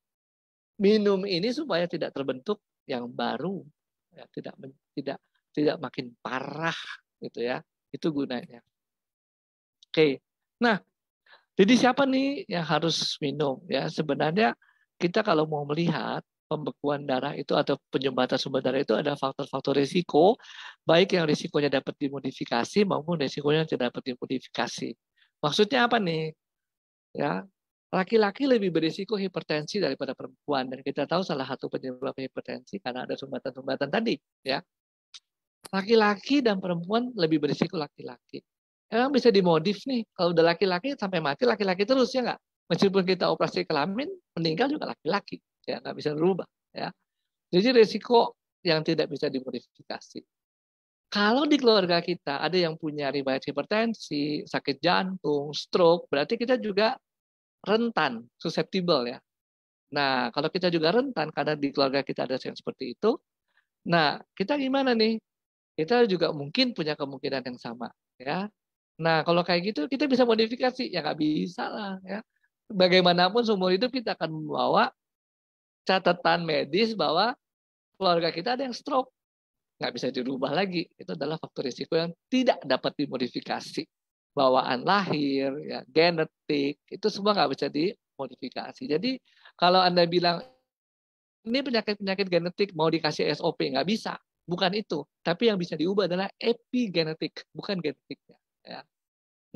minum ini supaya tidak terbentuk yang baru, ya, tidak tidak makin parah, gitu, ya. Itu gunanya. Oke. Nah, jadi siapa nih yang harus minum, ya? Sebenarnya kita kalau mau melihat pembekuan darah itu atau penyumbatan sumber darah itu ada faktor-faktor risiko, baik yang risikonya dapat dimodifikasi maupun risikonya tidak dapat dimodifikasi. Maksudnya apa nih? Ya, laki-laki lebih berisiko hipertensi daripada perempuan, dan kita tahu salah satu penyebab hipertensi karena ada sumbatan-sumbatan tadi, ya. Laki-laki dan perempuan lebih berisiko laki-laki. Emang bisa dimodif nih, kalau udah laki-laki sampai mati laki-laki terus, ya nggak? Meskipun kita operasi kelamin, meninggal juga laki-laki, ya, nggak bisa berubah, ya. Jadi risiko yang tidak bisa dimodifikasi. Kalau di keluarga kita ada yang punya riwayat hipertensi, sakit jantung, stroke, berarti kita juga rentan, susceptible ya. Nah, kalau kita juga rentan karena di keluarga kita ada yang seperti itu, nah kita gimana nih? Kita juga mungkin punya kemungkinan yang sama, ya. Nah, kalau kayak gitu kita bisa modifikasi, ya nggak bisa lah, ya. Bagaimanapun seumur hidup kita akan membawa catatan medis bahwa keluarga kita ada yang stroke, nggak bisa dirubah lagi. Itu adalah faktor risiko yang tidak dapat dimodifikasi. Bawaan lahir, ya, genetik, itu semua nggak bisa dimodifikasi. Jadi kalau Anda bilang ini penyakit-penyakit genetik mau dikasih SOP, nggak bisa. Bukan itu. Tapi yang bisa diubah adalah epigenetik, bukan genetiknya. Ya.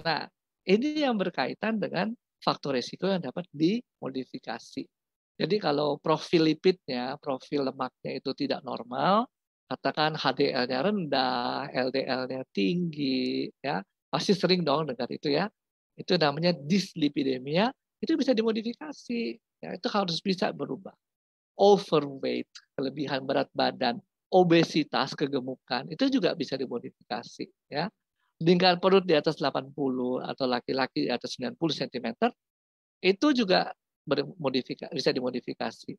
Nah, ini yang berkaitan dengan faktor risiko yang dapat dimodifikasi. Jadi kalau profil lipidnya, profil lemaknya itu tidak normal, katakan HDL-nya rendah, LDL-nya tinggi, ya pasti sering dong dengar itu ya. Itu namanya dislipidemia, itu bisa dimodifikasi. Ya, itu harus bisa berubah. Overweight, kelebihan berat badan, obesitas, kegemukan, itu juga bisa dimodifikasi. Ya. Lingkaran perut di atas 80 atau laki-laki di atas 90 cm, itu juga bisa dimodifikasi.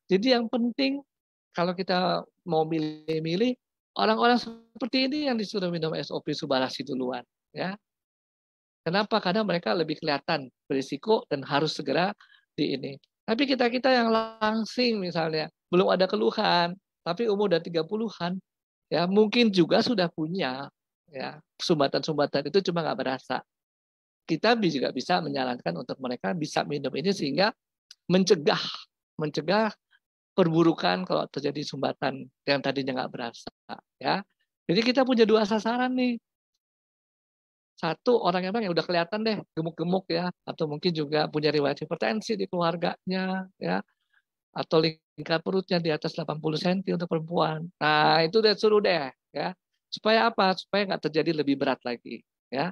Jadi yang penting kalau kita mau milih-milih, orang-orang seperti ini yang disuruh minum SOP Subarasi duluan. Ya. Kenapa? Karena mereka lebih kelihatan berisiko dan harus segera di ini. Tapi kita-kita yang langsing misalnya, belum ada keluhan, tapi umur udah 30-an, ya mungkin juga sudah punya ya sumbatan-sumbatan itu cuma nggak berasa. Kita juga bisa menyarankan untuk mereka bisa minum ini sehingga mencegah mencegah perburukan kalau terjadi sumbatan yang tadinya nggak berasa. Ya, jadi kita punya dua sasaran nih. Satu orang yang udah kelihatan deh gemuk-gemuk ya, atau mungkin juga punya riwayat hipertensi di keluarganya ya, atau lingkar perutnya di atas 80 cm untuk perempuan. Nah, itu udah suruh deh ya. Supaya apa? Supaya nggak terjadi lebih berat lagi ya.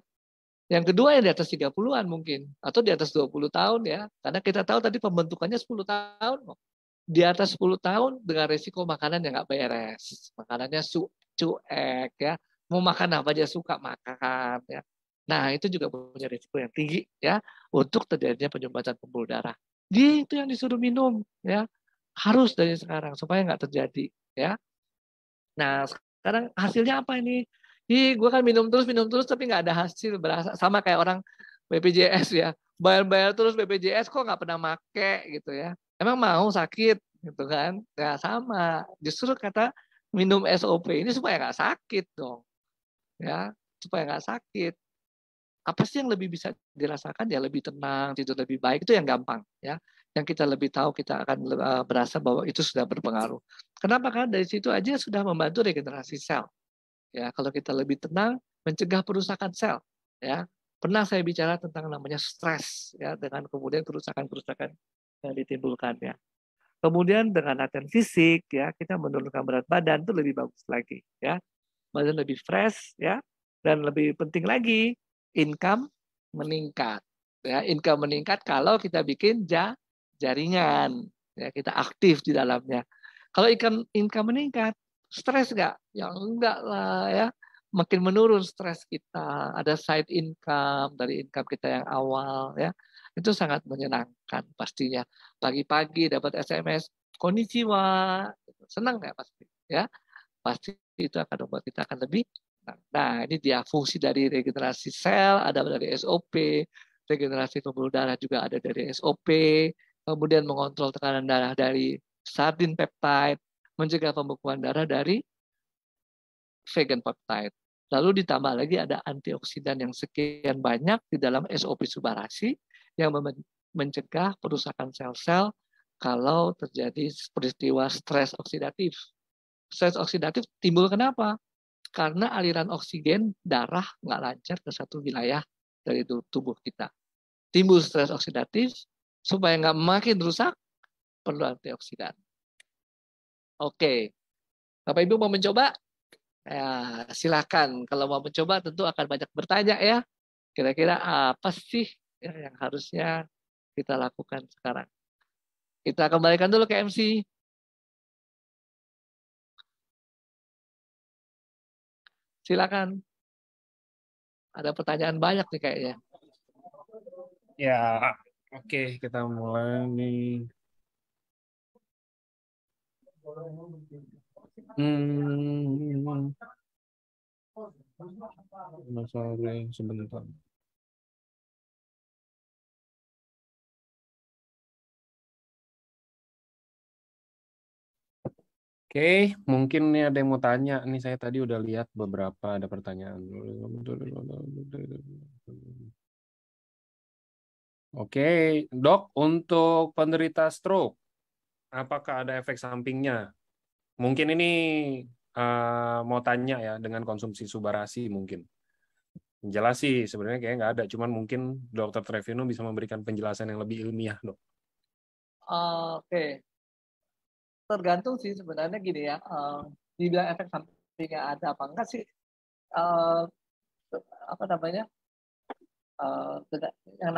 Yang kedua yang di atas 30-an mungkin atau di atas 20 tahun ya. Karena kita tahu tadi pembentukannya 10 tahun. Di atas 10 tahun dengan risiko makanan yang nggak beres. Makanannya cuek ya. Mau makan apa aja suka makan ya. Nah, itu juga punya risiko yang tinggi ya untuk terjadinya penyumbatan pembuluh darah. Itu yang disuruh minum ya. Harus dari sekarang supaya nggak terjadi ya. Nah, sekarang hasilnya apa ini? Gue kan minum terus tapi nggak ada hasil, berasa sama kayak orang BPJS ya. Bayar-bayar terus BPJS kok nggak pernah make gitu ya. Emang mau sakit gitu kan? Ya sama. Justru kata minum SOP ini supaya nggak sakit dong. Ya, supaya nggak sakit. Apa sih yang lebih bisa dirasakan? Ya lebih tenang, tidur lebih baik, itu yang gampang ya. Yang kita lebih tahu, kita akan berasa bahwa itu sudah berpengaruh. Kenapa? Karena dari situ aja sudah membantu regenerasi sel. Ya, kalau kita lebih tenang, mencegah perusakan sel. Ya, pernah saya bicara tentang namanya stres ya, dengan kemudian kerusakan-kerusakan yang ditimbulkannya. Kemudian dengan latihan fisik ya, kita menurunkan berat badan itu lebih bagus lagi ya. Badan lebih fresh ya, dan lebih penting lagi income meningkat. Ya, income meningkat kalau kita bikin jaringan, ya kita aktif di dalamnya. Kalau income meningkat, stres nggak? Ya enggak lah ya. Makin menurun stres kita. Ada side income dari income kita yang awal ya. Itu sangat menyenangkan pastinya. Pagi-pagi dapat SMS, konnichiwa. Senang nggak pasti? Ya, pasti itu akan membuat kita akan lebih. Nah, ini dia fungsi dari regenerasi sel, ada dari SOP, regenerasi pembuluh darah juga ada dari SOP, kemudian mengontrol tekanan darah dari sardin peptide, mencegah pembekuan darah dari vegan peptide. Lalu ditambah lagi ada antioksidan yang sekian banyak di dalam SOP Subarasi yang mencegah perusakan sel-sel kalau terjadi peristiwa stres oksidatif. Stres oksidatif timbul kenapa? Karena aliran oksigen darah nggak lancar ke satu wilayah dari tubuh kita. Timbul stres oksidatif, supaya nggak makin rusak, perlu antioksidan. Oke, Bapak Ibu mau mencoba? Ya, silakan. Kalau mau mencoba tentu akan banyak bertanya ya. Kira-kira apa sih yang harusnya kita lakukan sekarang? Kita kembalikan dulu ke MC. Silakan. Ada pertanyaan banyak nih kayaknya. Ya, oke, kita mulai nih. Sorry, sebentar. Oke, mungkin nih ada yang mau tanya. Nih saya tadi udah lihat beberapa ada pertanyaan. Oke, Dok, untuk penderita stroke, apakah ada efek sampingnya? Mungkin ini mau tanya ya dengan konsumsi Subarasi mungkin. Jelas sih sebenarnya kayak nggak ada, cuman mungkin Dokter Trevino bisa memberikan penjelasan yang lebih ilmiah, Dok. Oke, tergantung sih sebenarnya gini ya. Dibilang efek sampingnya ada apa enggak sih? Eh, apa namanya? Yang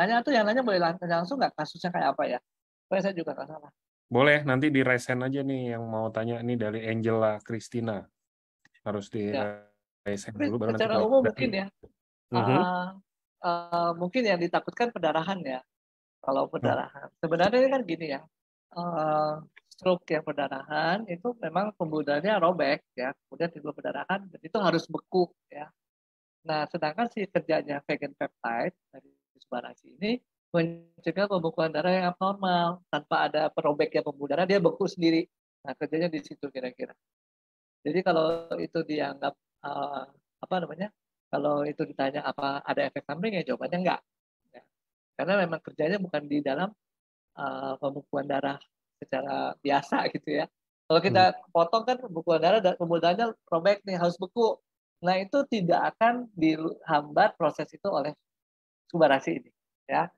nanya boleh langsung nggak kasusnya kayak apa ya? Supaya saya juga nggak salah. Boleh, nanti di resen aja nih yang mau tanya nih dari Angela Christina. Harus di Ya. resen Tapi dulu baru nanti secara kalau umum udah. mungkin ya. Mhm. Mungkin yang ditakutkan pendarahan ya. Kalau Oh, pendarahan, sebenarnya kan gini ya. eh, Stroke yang pendarahan itu memang pembuluh darahnya robek ya, kemudian timbul pendarahan dan itu harus beku ya. Nah, sedangkan si kerjanya vegan peptide dari Subarasi ini mencegah pembekuan darah yang abnormal tanpa ada perobeknya pembuluh darah, dia beku sendiri. Nah, kerjanya di situ kira-kira. Jadi kalau itu dianggap eh, apa namanya? Kalau itu ditanya apa ada efek samping ya jawabannya enggak. Ya. Karena memang kerjanya bukan di dalam pembekuan darah secara biasa gitu ya. Kalau kita hmm. potong kan pembekuan darah dan pembuluh darahnya robek nih harus beku. Nah itu tidak akan dihambat proses itu oleh Subarasi ini ya.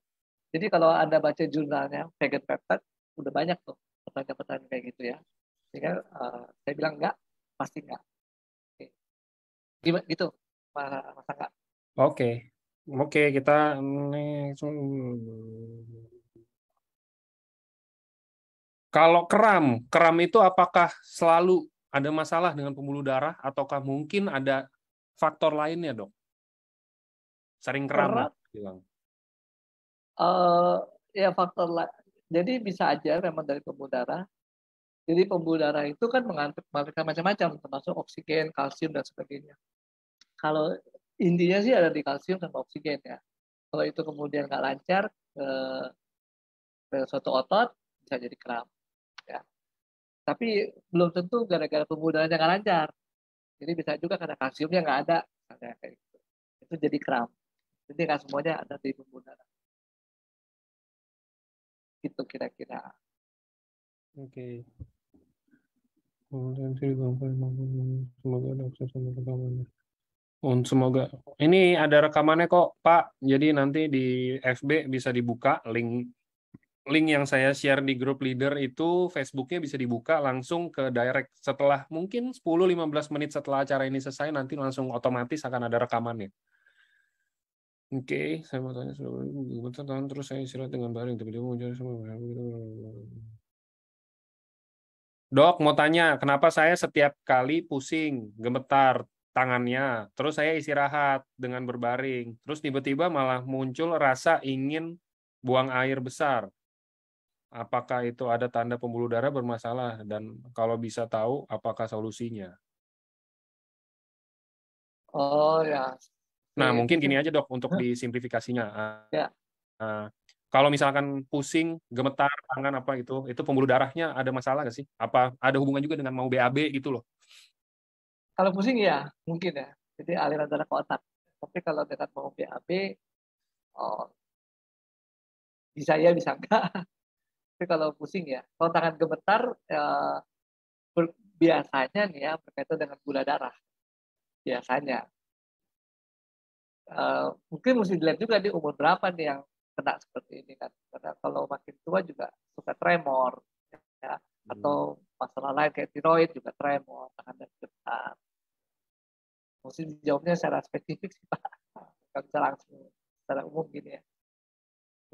Jadi kalau Anda baca jurnalnya vegan peptide udah banyak tuh pertanyaan-pertanyaan kayak gitu ya. Sehingga saya bilang enggak, pasti enggak. Oke. Gimana gitu, Mas Angga? Oke. Oke, kita kalau kram itu apakah selalu ada masalah dengan pembuluh darah ataukah mungkin ada faktor lainnya, Dok? Sering kram lah, Kerat, bilang. ya faktor jadi bisa aja memang dari pembuluh darah. Jadi pembuluh darah itu kan mengandung macam-macam, termasuk oksigen, kalsium, dan sebagainya. Kalau intinya sih ada di kalsium dan oksigen ya. Kalau itu kemudian nggak lancar ke suatu otot, bisa jadi kram. Ya. Tapi belum tentu gara-gara pembuluh darahnya nggak lancar. Jadi bisa juga karena kalsiumnya nggak ada. Kayak gitu. Itu jadi kram. Jadi nggak semuanya ada di pembuluh darah. Itu kira-kira. Oke. Semoga ada akses sama rekamannya. Semoga. Ini ada rekamannya kok, Pak. Jadi nanti di FB bisa dibuka link yang saya share di grup leader itu Facebooknya bisa dibuka langsung ke direct setelah mungkin 10-15 menit setelah acara ini selesai nanti langsung otomatis akan ada rekamannya. Oke, saya mau tanya sebentar terus saya istirahat dengan baring tiba-tiba muncul semua. Dok, mau tanya, kenapa saya setiap kali pusing, gemetar tangannya, terus saya istirahat dengan berbaring, terus tiba-tiba malah muncul rasa ingin buang air besar. Apakah itu ada tanda pembuluh darah bermasalah? Dan kalau bisa tahu, apakah solusinya? Oh ya. Nah, Oke, mungkin mungkin gini aja dok, untuk disimplifikasinya. ya. Kalau misalkan pusing, gemetar, tangan apa itu pembuluh darahnya ada masalah nggak sih? Apa ada hubungan juga dengan mau BAB gitu loh? Kalau pusing ya mungkin ya. Jadi aliran darah ke otak. Tapi kalau dengan mau BAB, oh, bisa ya bisa enggak. Tapi kalau pusing ya, kalau tangan gemetar biasanya nih ya berkaitan dengan gula darah. Biasanya. Mungkin mesti dilihat juga di umur berapa nih yang kena seperti ini kan. Karena kalau makin tua juga suka tremor. Ya. Atau masalah lain kayak tiroid juga tremor, tangan dan getar. Mesti dijawabnya secara spesifik sih Pak. Nggak bisa langsung secara umum gini ya.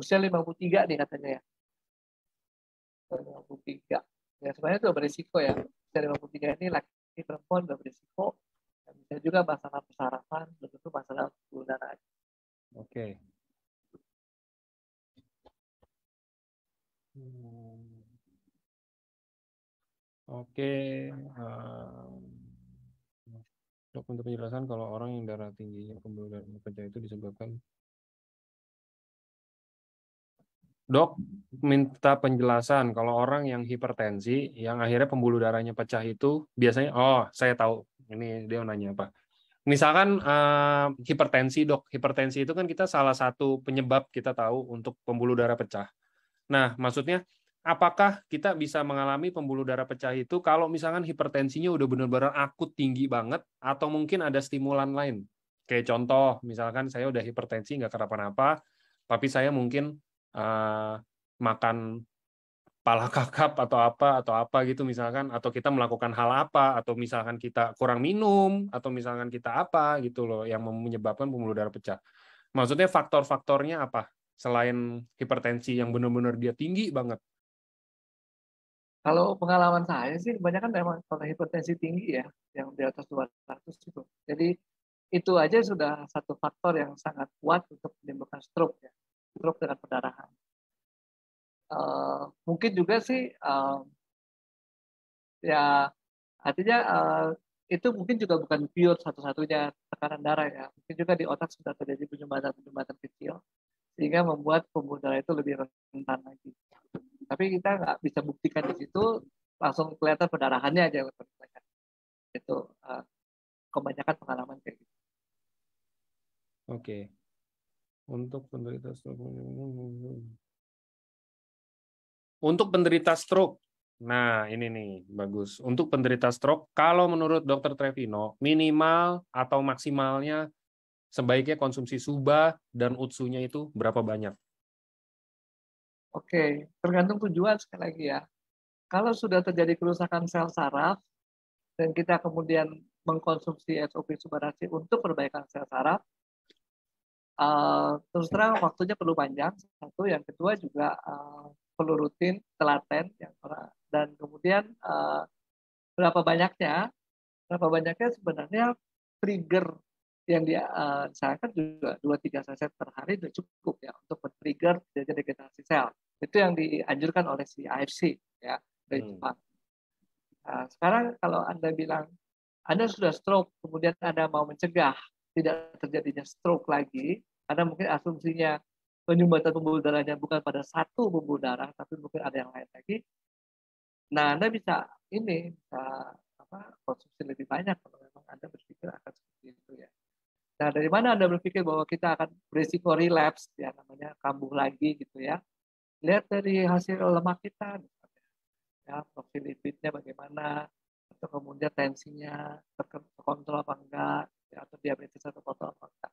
Usia 53 nih katanya ya. 53. Ya sebenarnya itu berisiko ya. Usia 53 ini laki perempuan udah berisiko Bisa juga masalah persarafan, tentu masalah pembuluh darah. Oke. Oke. Dok, untuk penjelasan kalau orang yang darah tingginya pembuluh darah pecah itu disebabkan. Dok, minta penjelasan kalau orang yang hipertensi, yang akhirnya pembuluh darahnya pecah itu biasanya, oh saya tahu, ini dia nanya apa. Misalkan hipertensi dok, hipertensi itu kan kita salah satu penyebab kita tahu untuk pembuluh darah pecah. Nah, maksudnya apakah kita bisa mengalami pembuluh darah pecah itu kalau misalkan hipertensinya udah benar-benar akut tinggi banget, atau mungkin ada stimulan lain? Kayak contoh, misalkan saya udah hipertensi nggak kenapa-napa, tapi saya mungkin makan pala kakap atau apa gitu misalkan, atau kita melakukan hal apa, atau misalkan kita kurang minum, atau misalkan kita apa gitu loh yang menyebabkan pembuluh darah pecah. Maksudnya faktor-faktornya apa selain hipertensi yang benar-benar dia tinggi banget? Kalau pengalaman saya sih kebanyakan memang kalau hipertensi tinggi ya, yang di atas 200 itu. Jadi itu aja sudah satu faktor yang sangat kuat untuk menimbulkan stroke ya, stroke dengan perdarahan. Mungkin juga sih ya artinya itu mungkin juga bukan pure satu-satunya tekanan darah ya. Mungkin juga di otak sudah terjadi penyumbatan-penyumbatan kecil sehingga membuat pembuluh darah itu lebih rentan lagi. Tapi kita nggak bisa buktikan di situ, langsung kelihatan perdarahannya aja. Itu kebanyakan pengalaman kayak gitu. Oke. Untuk penderita stroke. Untuk penderita stroke, nah ini nih bagus. Untuk penderita stroke, kalau menurut Dokter Trevino, minimal atau maksimalnya sebaiknya konsumsi SUBA dan UTSU-nya itu berapa banyak? Oke, tergantung tujuan sekali lagi ya. Kalau sudah terjadi kerusakan sel saraf dan kita kemudian mengkonsumsi SOP Subarasi untuk perbaikan sel saraf, terus terang waktunya perlu panjang. Satu, yang kedua juga perlu rutin, telaten, dan kemudian berapa banyaknya sebenarnya trigger yang disarankan juga 2-3 saset per hari sudah cukup ya untuk men-trigger terjadi degenerasi sel. Itu yang dianjurkan oleh si AFC ya dari Jepang. Nah, sekarang kalau Anda bilang Anda sudah stroke, kemudian Anda mau mencegah tidak terjadinya stroke lagi, karena mungkin asumsinya penyumbatan pembuluh darahnya bukan pada satu pembuluh darah, tapi mungkin ada yang lain lagi. Nah, Anda bisa konsumsi lebih banyak kalau memang Anda berpikir akan seperti itu ya. Nah, dari mana Anda berpikir bahwa kita akan berisiko relapse, ya namanya kambuh lagi gitu ya. Lihat dari hasil lemak kita, misalnya. Ya, profil lipidnya bagaimana, atau kemudian tensinya terkontrol apa enggak, ya, atau diabetes terkontrol apa enggak.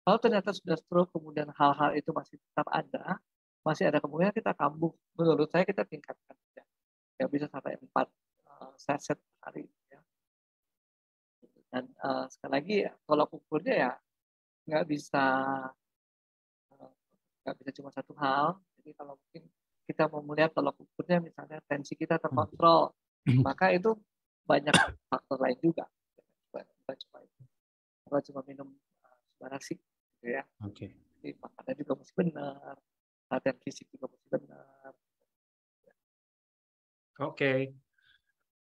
Kalau ternyata sudah stroke, kemudian hal-hal itu masih tetap ada, masih ada kemungkinan kita kambuh. Menurut saya kita tingkatkan. Ya bisa sampai 4 saset hari. Ya. Dan sekali lagi ya, tolak ukurnya ya nggak bisa cuma satu hal. Jadi kalau mungkin kita mau melihat tolak ukurnya misalnya tensi kita terkontrol, maka itu banyak faktor lain juga. Bukan cuma minum Subarasi gitu ya. Oke. Jadi makannya juga mesti benar, latihan fisik juga mesti benar.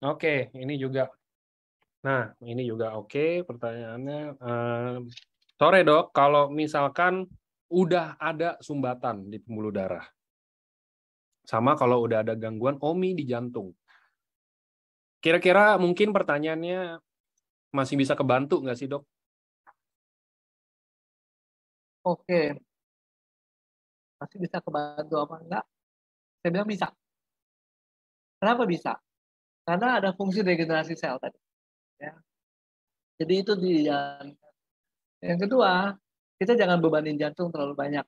Oke, ini juga. Nah, ini juga oke. Pertanyaannya, sore dok, kalau misalkan udah ada sumbatan di pembuluh darah, sama kalau udah ada gangguan OMI di jantung, kira-kira mungkin pertanyaannya masih bisa kebantu nggak sih dok? Oke, masih bisa kebantu apa enggak? Saya bilang bisa. Kenapa bisa? Karena ada fungsi regenerasi sel tadi. Ya. Jadi itu yang kedua, kita jangan bebanin jantung terlalu banyak.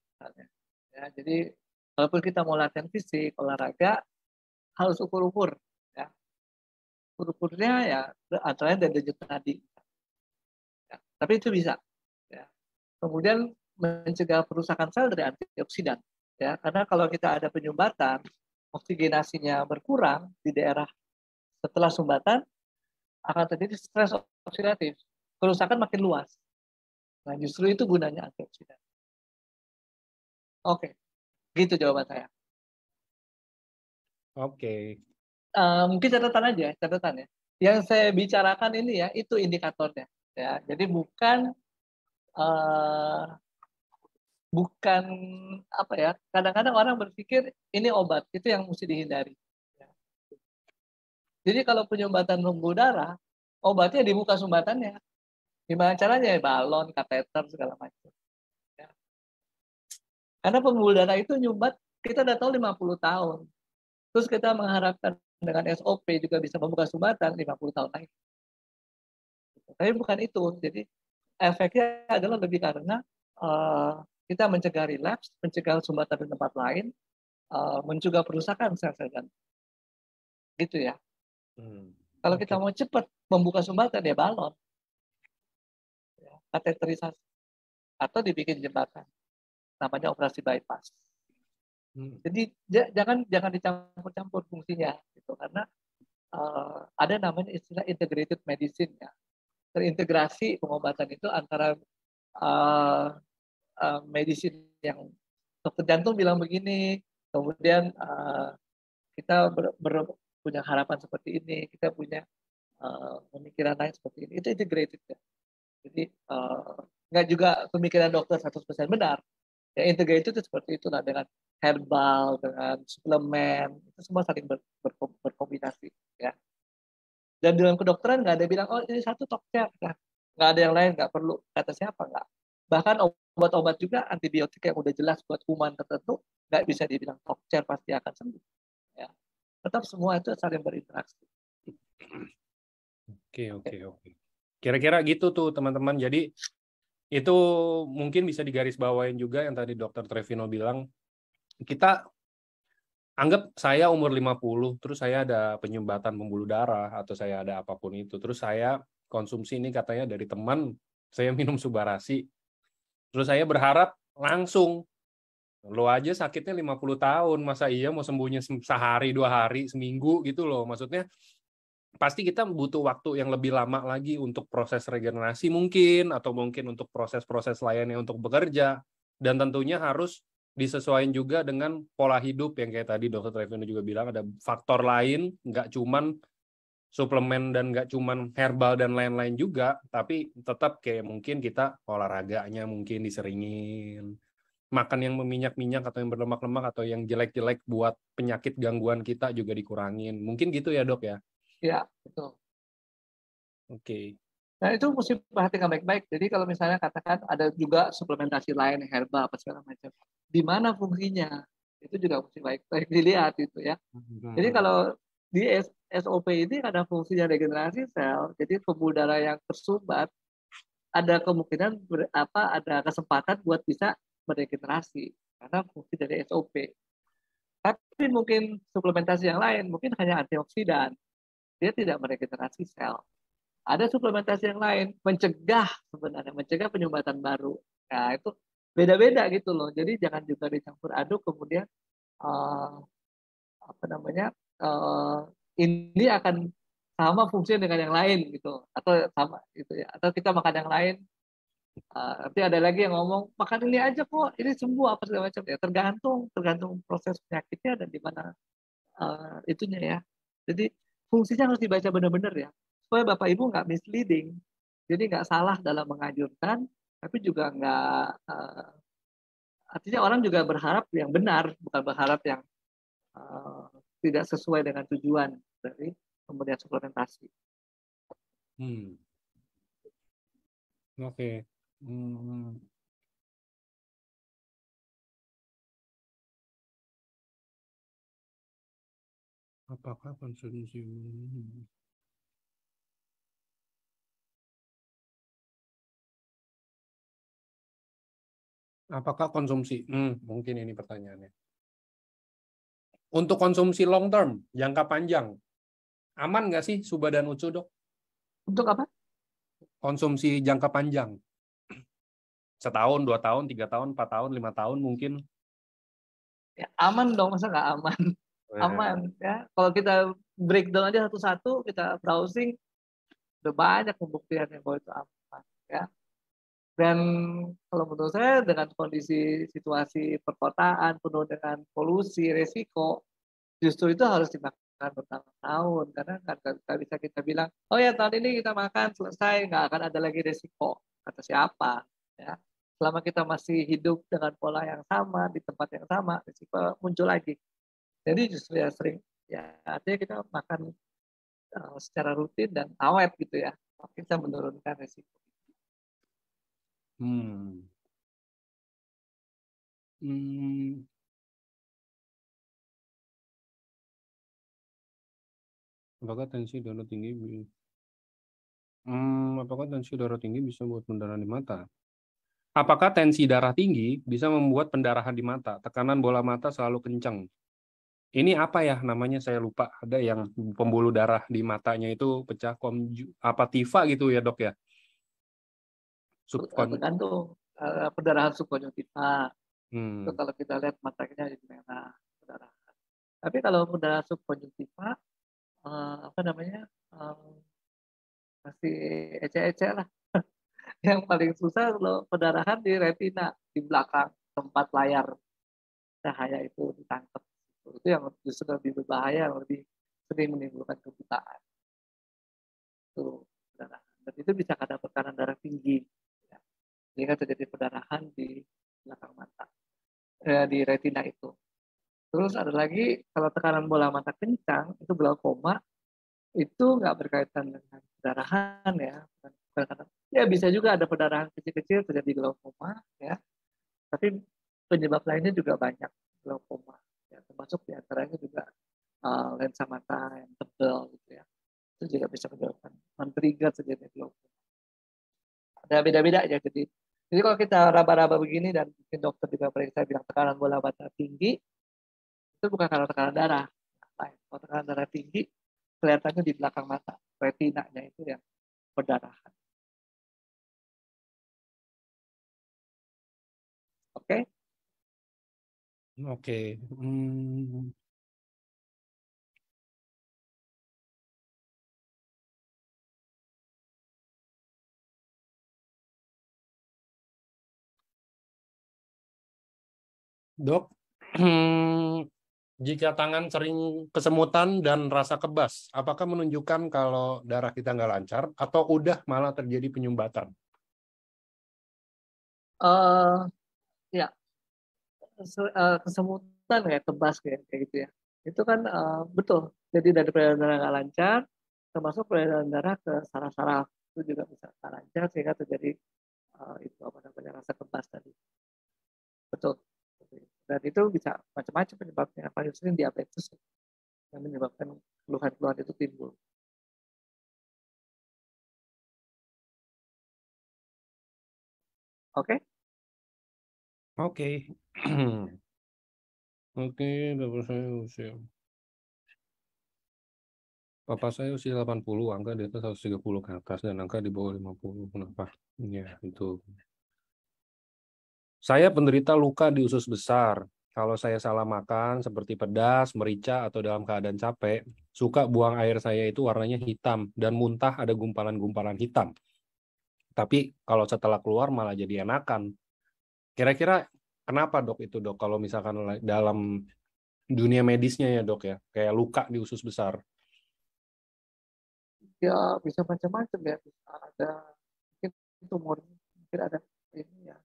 Ya, jadi walaupun kita mau latihan fisik, olahraga, harus ukur-ukur. Ya. Ukur-ukurnya ya antara dari denyut nadi. Ya. Tapi itu bisa. Ya. Kemudian mencegah perusakan sel dari antioksidan. Ya. Karena kalau kita ada penyumbatan, oksigenasinya berkurang di daerah setelah sumbatan, akan terjadi stres oksidatif. kerusakan makin luas. Nah, justru itu gunanya antioksidan. Oke, gitu jawaban saya. Oke. Mungkin catatan ya. Yang saya bicarakan ini ya, itu indikatornya. Ya, jadi bukan uh, bukan apa ya. Kadang-kadang orang berpikir ini obat, itu yang mesti dihindari. Ya. Jadi kalau penyumbatan pembuluh darah, obatnya dibuka sumbatannya. Gimana caranya? Ya, balon, kateter, segala macam. Ya. Karena pembuluh darah itu nyumbat, kita udah tahu 50 tahun. Terus kita mengharapkan dengan SOP juga bisa membuka sumbatan 50 tahun lagi. Tapi bukan itu. Jadi efeknya adalah lebih karena kita mencegah relapse, mencegah sumbatan di tempat lain, mencegah perusakan sel-sel jantung. Gitu ya. Kalau kita mau cepat membuka sumbatan ya balon, ya, kateterisasi, atau dibikin jembatan, namanya operasi bypass. Jadi jangan dicampur-campur fungsinya, gitu, karena ada namanya istilah integrated medicine ya. Terintegrasi pengobatan itu antara medicine yang dokter jantung bilang begini, kemudian kita punya harapan seperti ini, kita punya pemikiran lain seperti ini, itu integrated ya. Jadi nggak juga pemikiran dokter 100% benar. Ya, integrated itu seperti itulah, dengan herbal, dengan suplemen, itu semua saling berkombinasi ya. Dan dalam kedokteran nggak ada bilang, oh ini satu tokcer, nah, nggak ada yang lain, nggak perlu. Kata siapa? Nggak. Bahkan obat-obat juga, antibiotik yang udah jelas buat kuman tertentu, nggak bisa dibilang tokcer pasti akan sembuh. Ya. Tetap semua itu saling berinteraksi. Oke. Kira-kira gitu tuh teman-teman. Jadi itu mungkin bisa digarisbawain juga yang tadi Dokter Trevino bilang. Kita anggap saya umur 50, terus saya ada penyumbatan pembuluh darah, atau saya ada apapun itu. Terus saya konsumsi ini katanya dari teman, saya minum Subarasi. Terus saya berharap langsung, lo aja sakitnya 50 tahun, masa iya mau sembuhnya sehari, 2 hari, seminggu gitu loh. Maksudnya pasti kita butuh waktu yang lebih lama lagi untuk proses regenerasi mungkin, atau mungkin untuk proses-proses lainnya untuk bekerja. Dan tentunya harus disesuaikan juga dengan pola hidup yang kayak tadi Dr. Trevino juga bilang, ada faktor lain, nggak cuman suplemen dan nggak cuman herbal dan lain-lain juga, tapi tetap kayak mungkin kita olahraganya mungkin diseringin, makan yang meminyak-minyak atau yang berlemak-lemak atau yang jelek-jelek buat penyakit gangguan kita juga dikurangin. Mungkin gitu ya dok ya? Ya, betul. Oke. Nah itu mesti perhatikan baik-baik. Jadi kalau misalnya katakan ada juga suplementasi lain, herbal, apa segala macam. Di mana fungsinya? Itu juga mesti baik-baik dilihat itu ya. Jadi kalau di SOP ini ada fungsinya regenerasi sel, jadi pembuluh darah yang tersumbat, ada kemungkinan ada kesempatan buat bisa meregenerasi karena fungsi dari SOP. Tapi mungkin suplementasi yang lain, mungkin hanya antioksidan, dia tidak meregenerasi sel. Ada suplementasi yang lain, mencegah penyumbatan baru. Nah itu beda-beda gitu loh. Jadi jangan juga dicampur aduk kemudian ini akan sama fungsinya dengan yang lain gitu, atau sama gitu ya, atau kita makan yang lain, nanti ada lagi yang ngomong makan ini aja kok ini sembuh apa segala macam ya, tergantung proses penyakitnya dan di mana itunya ya. Jadi fungsinya harus dibaca benar-benar ya, supaya bapak ibu nggak misleading, jadi nggak salah dalam menganjurkan, tapi juga nggak artinya orang juga berharap yang benar, bukan berharap yang tidak sesuai dengan tujuan dari pemberian suplementasi. Oke. Apakah konsumsi mungkin ini pertanyaannya. Untuk konsumsi long term, jangka panjang, aman nggak sih Suba dan Ucu, dok? Untuk apa? Konsumsi jangka panjang. 1 tahun, 2 tahun, 3 tahun, 4 tahun, 5 tahun mungkin. Ya, aman dong, masa nggak aman? Aman ya. Kalau kita breakdown aja satu-satu, kita browsing, Udah banyak pembuktian yang bahwa itu aman, ya. Dan kalau menurut saya dengan kondisi situasi perkotaan penuh dengan polusi, resiko, justru itu harus dimakan bertahun-tahun karena kan nggak bisa kita bilang, oh ya tahun ini kita makan selesai, nggak akan ada lagi resiko. Kata siapa? Ya. Selama kita masih hidup dengan pola yang sama di tempat yang sama, resiko muncul lagi. Jadi justru ya sering ya artinya kita makan secara rutin dan awet gitu ya, kita menurunkan resiko. Hmm. Hmm. Apakah tensi darah tinggi? Apakah tensi darah tinggi bisa membuat pendarahan di mata? Apakah tensi darah tinggi bisa membuat pendarahan di mata? Tekanan bola mata selalu kencang. Ini apa ya namanya? Saya lupa. Ada yang pembuluh darah di matanya itu pecah apa tifa gitu ya dok ya? Tergantung pendarahan subkonjungtiva. Itu Hmm. kalau kita lihat matanya jadi merah pendarahan. Tapi kalau pendarahan subkonjungtiva apa namanya masih ecek-ecek lah. Yang paling susah kalau pendarahan di retina di belakang tempat layar cahaya itu ditangkap. Itu yang justru lebih berbahaya, lebih sering menimbulkan kebutaan. Itu pendarahan. Dan itu bisa karena tekanan darah tinggi. Ya. Sehingga terjadi pendarahan di belakang mata, di retina itu. Terus ada lagi kalau tekanan bola mata kencang itu glaukoma, itu nggak berkaitan dengan pendarahan ya. Ya bisa juga ada pendarahan kecil-kecil terjadi glaukoma ya. Tapi penyebab lainnya juga banyak glaukoma. Ya, termasuk diantaranya juga lensa mata yang tebal gitu ya. Itu juga bisa menyebabkan men-trigger terjadinya glaukoma. Ada beda-beda ya. Jadi kalau kita raba-raba begini dan mungkin dokter juga periksa bilang tekanan bola mata tinggi, itu bukan karena tekanan darah. Kalau tekanan darah tinggi, kelihatannya di belakang mata, retinanya itu yang perdarahan. Oke? Oke. Dok, jika tangan sering kesemutan dan rasa kebas, apakah menunjukkan kalau darah kita nggak lancar atau udah malah terjadi penyumbatan? Ya, kesemutan ya, kebas kayak gitu ya. Itu kan betul. Jadi dari peredaran darah nggak lancar, termasuk peredaran darah ke saraf-saraf itu juga bisa nggak lancar sehingga terjadi itu apa namanya rasa kebas tadi. Betul. Dan itu bisa macam-macam penyebabnya. Paling sering diabetes yang menyebabkan keluhan-keluhan itu timbul. Oke? Oke. Oke, bapak saya usia. Papa saya usia 80, angka di atas 130 ke atas, dan angka di bawah 50. Kenapa? Ya, itu. Saya penderita luka di usus besar. Kalau saya salah makan, seperti pedas, merica, atau dalam keadaan capek, suka buang air saya itu warnanya hitam, dan muntah ada gumpalan-gumpalan hitam. Tapi kalau setelah keluar malah jadi enakan. Kira-kira kenapa dok itu dok? Kalau misalkan dalam dunia medisnya ya dok ya, kayak luka di usus besar. Ya bisa macam-macam ya. Bisa ada mungkin tumor, mungkin ada ini ya.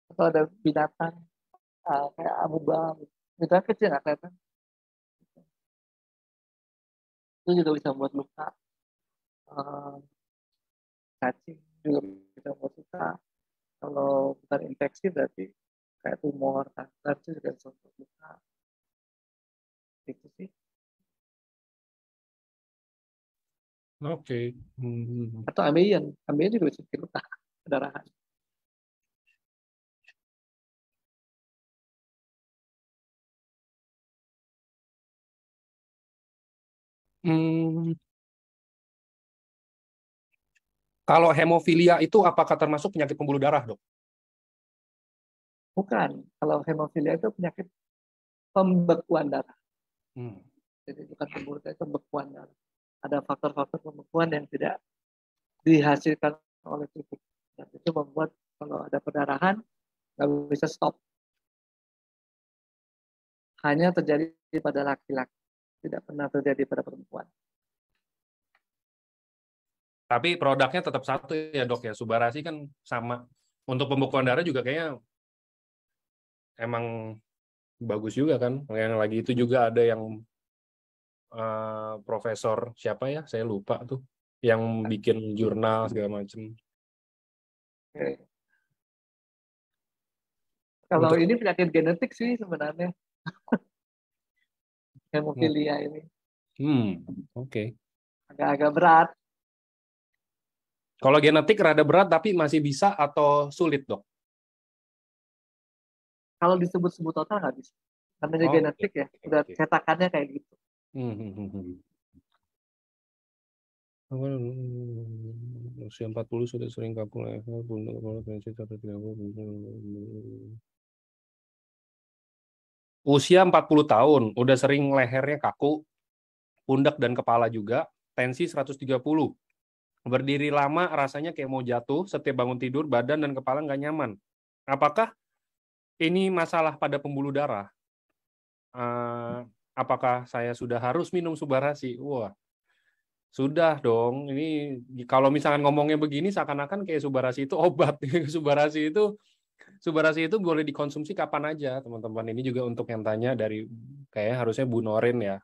Atau ada binatang kayak amuba, binatang kecil nggak kelihatan. Itu juga bisa membuat luka. Uh, Cacing juga bisa membuat luka. Kalau bukan infeksi berarti kayak tumor, kanker itu juga bisa membuat luka. Itu sih. Oke. Atau ambeien juga bisa bikin luka, pendarahan. Hmm. Kalau hemofilia itu apakah termasuk penyakit pembuluh darah dok? Bukan, kalau hemofilia itu penyakit pembekuan darah. Hmm. Jadi bukan pembuluh darah, pembekuan darah. Ada faktor-faktor pembekuan yang tidak dihasilkan oleh tubuh. Dan itu membuat kalau ada perdarahan nggak bisa stop. Hanya terjadi pada laki-laki, tidak pernah terjadi pada perempuan. Tapi produknya tetap satu ya dok ya, Subarasi kan sama. Untuk pembekuan darah juga kayaknya emang bagus juga kan. Yang lagi itu juga ada yang profesor siapa ya, saya lupa tuh, yang bikin jurnal segala macam. Oke. Kalau Untuk ini penyakit genetik sih sebenarnya, hemofilia ini oke. agak-agak berat. Kalau genetik rada berat tapi masih bisa atau sulit dok? Kalau disebut-sebut total nggak bisa. Namanya Oh, genetik ya, udah oke. cetakannya kayak gitu. Usia 40 sudah sering kaku leher, pundak kepala tensi 130. Usia 40 tahun, udah sering lehernya kaku, pundak dan kepala juga, tensi 130. Berdiri lama rasanya kayak mau jatuh, setiap bangun tidur badan dan kepala nggak nyaman. Apakah ini masalah pada pembuluh darah? Apakah saya sudah harus minum Subarasi? Wah, sudah dong. Ini kalau misalkan ngomongnya begini seakan-akan kayak Subarasi itu obat. Subarasi itu boleh dikonsumsi kapan aja, teman-teman. Ini juga untuk yang tanya dari kayak harusnya Bu Norin ya.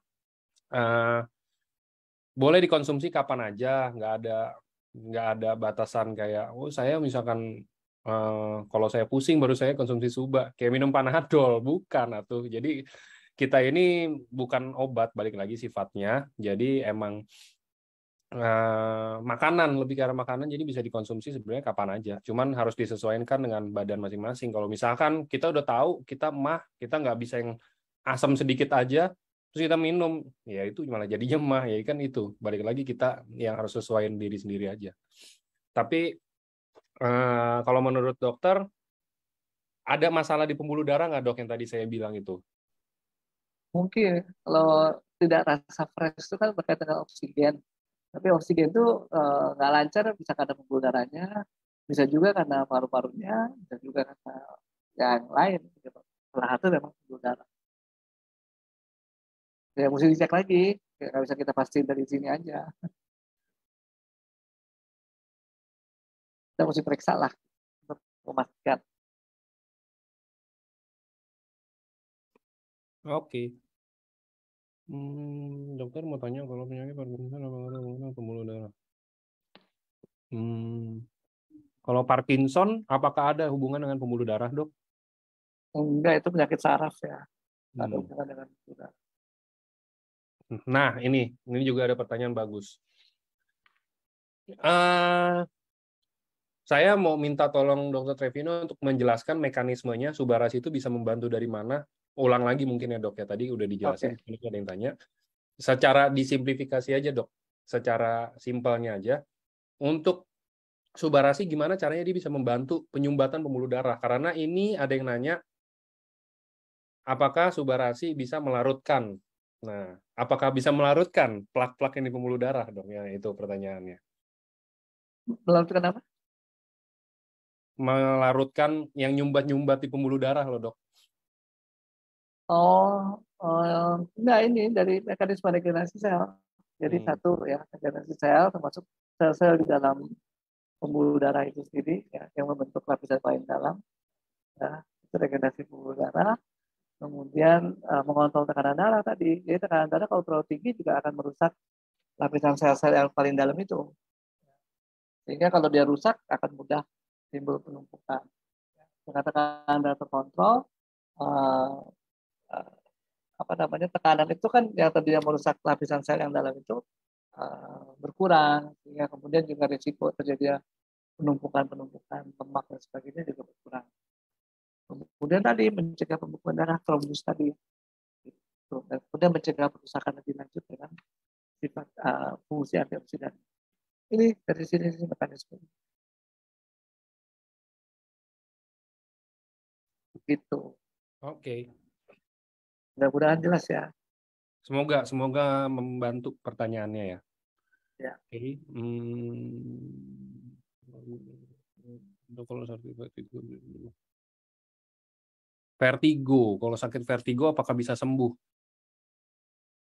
Boleh dikonsumsi kapan aja, nggak ada batasan kayak saya misalkan kalau saya pusing baru saya konsumsi Suba, kayak minum Panadol, bukan atuh. Jadi kita ini bukan obat, balik lagi sifatnya. Jadi emang makanan, lebih ke arah makanan, jadi bisa dikonsumsi sebenarnya kapan aja. Cuman harus disesuaikan dengan badan masing-masing. Kalau misalkan kita udah tahu kita nggak bisa yang asam sedikit aja terus kita minum, ya itu malah jadinya mah, ya kan itu balik lagi kita yang harus sesuaiin diri sendiri aja. Tapi kalau menurut dokter ada masalah di pembuluh darah nggak dok yang tadi saya bilang itu? Mungkin kalau tidak rasa fresh itu kan berkaitan dengan oksigen. Tapi oksigen itu nggak lancar bisa karena pembuluh darahnya, bisa juga karena paru-parunya, bisa juga karena yang lain. Gitu. Salah satu memang pembuluh darah. Ya mesti dicek lagi, nggak bisa kita pastiin dari sini aja. Kita mesti periksa lah untuk memastikan. Oke. Dokter mau tanya kalau penyakit Parkinson apa pembuluh darah? Kalau Parkinson, apakah ada hubungan dengan pembuluh darah, dok? Enggak, itu penyakit saraf ya. Nggak ada hubungan dengan pembuluh darah. Nah, ini juga ada pertanyaan bagus. Saya mau minta tolong Dr. Trevino untuk menjelaskan mekanismenya Subarasi itu bisa membantu dari mana. Ulang lagi mungkin ya dok ya, tadi udah dijelasin, Okay. Ini ada yang tanya. Secara disimplifikasi aja dok, secara simpelnya aja. Untuk Subarasi gimana caranya dia bisa membantu penyumbatan pembuluh darah? Karena ini ada yang nanya, apakah Subarasi bisa melarutkan? Nah, apakah bisa melarutkan plak-plak yang di pembuluh darah dok? Ya, itu pertanyaannya. Melarutkan apa? Melarutkan yang nyumbat-nyumbat di pembuluh darah loh dok. Enggak, ini dari mekanisme regenerasi sel. Jadi satu ya, regenerasi sel termasuk sel-sel di dalam pembuluh darah itu sendiri ya, yang membentuk lapisan paling dalam. Ya, itu regenerasi pembuluh darah. Kemudian mengontrol tekanan darah tadi. Jadi tekanan darah kalau terlalu tinggi juga akan merusak lapisan sel-sel yang paling dalam itu. Sehingga kalau dia rusak akan mudah timbul penumpukan. Dengan tekanan darah terkontrol, tekanan itu kan yang tadinya merusak lapisan sel yang dalam itu berkurang, sehingga kemudian juga risiko terjadi penumpukan lemak dan sebagainya juga berkurang. Kemudian tadi mencegah pembekuan darah, trombus tadi, dan kemudian mencegah perusakan lebih lanjut dengan sifat fungsi antioksidan. Ini dari sini mekanisme. Gitu. Oke. Mudah-mudahan jelas ya. Semoga membantu pertanyaannya ya. Ya. Oke. Kalau sakit vertigo, kalau sakit vertigo apakah bisa sembuh?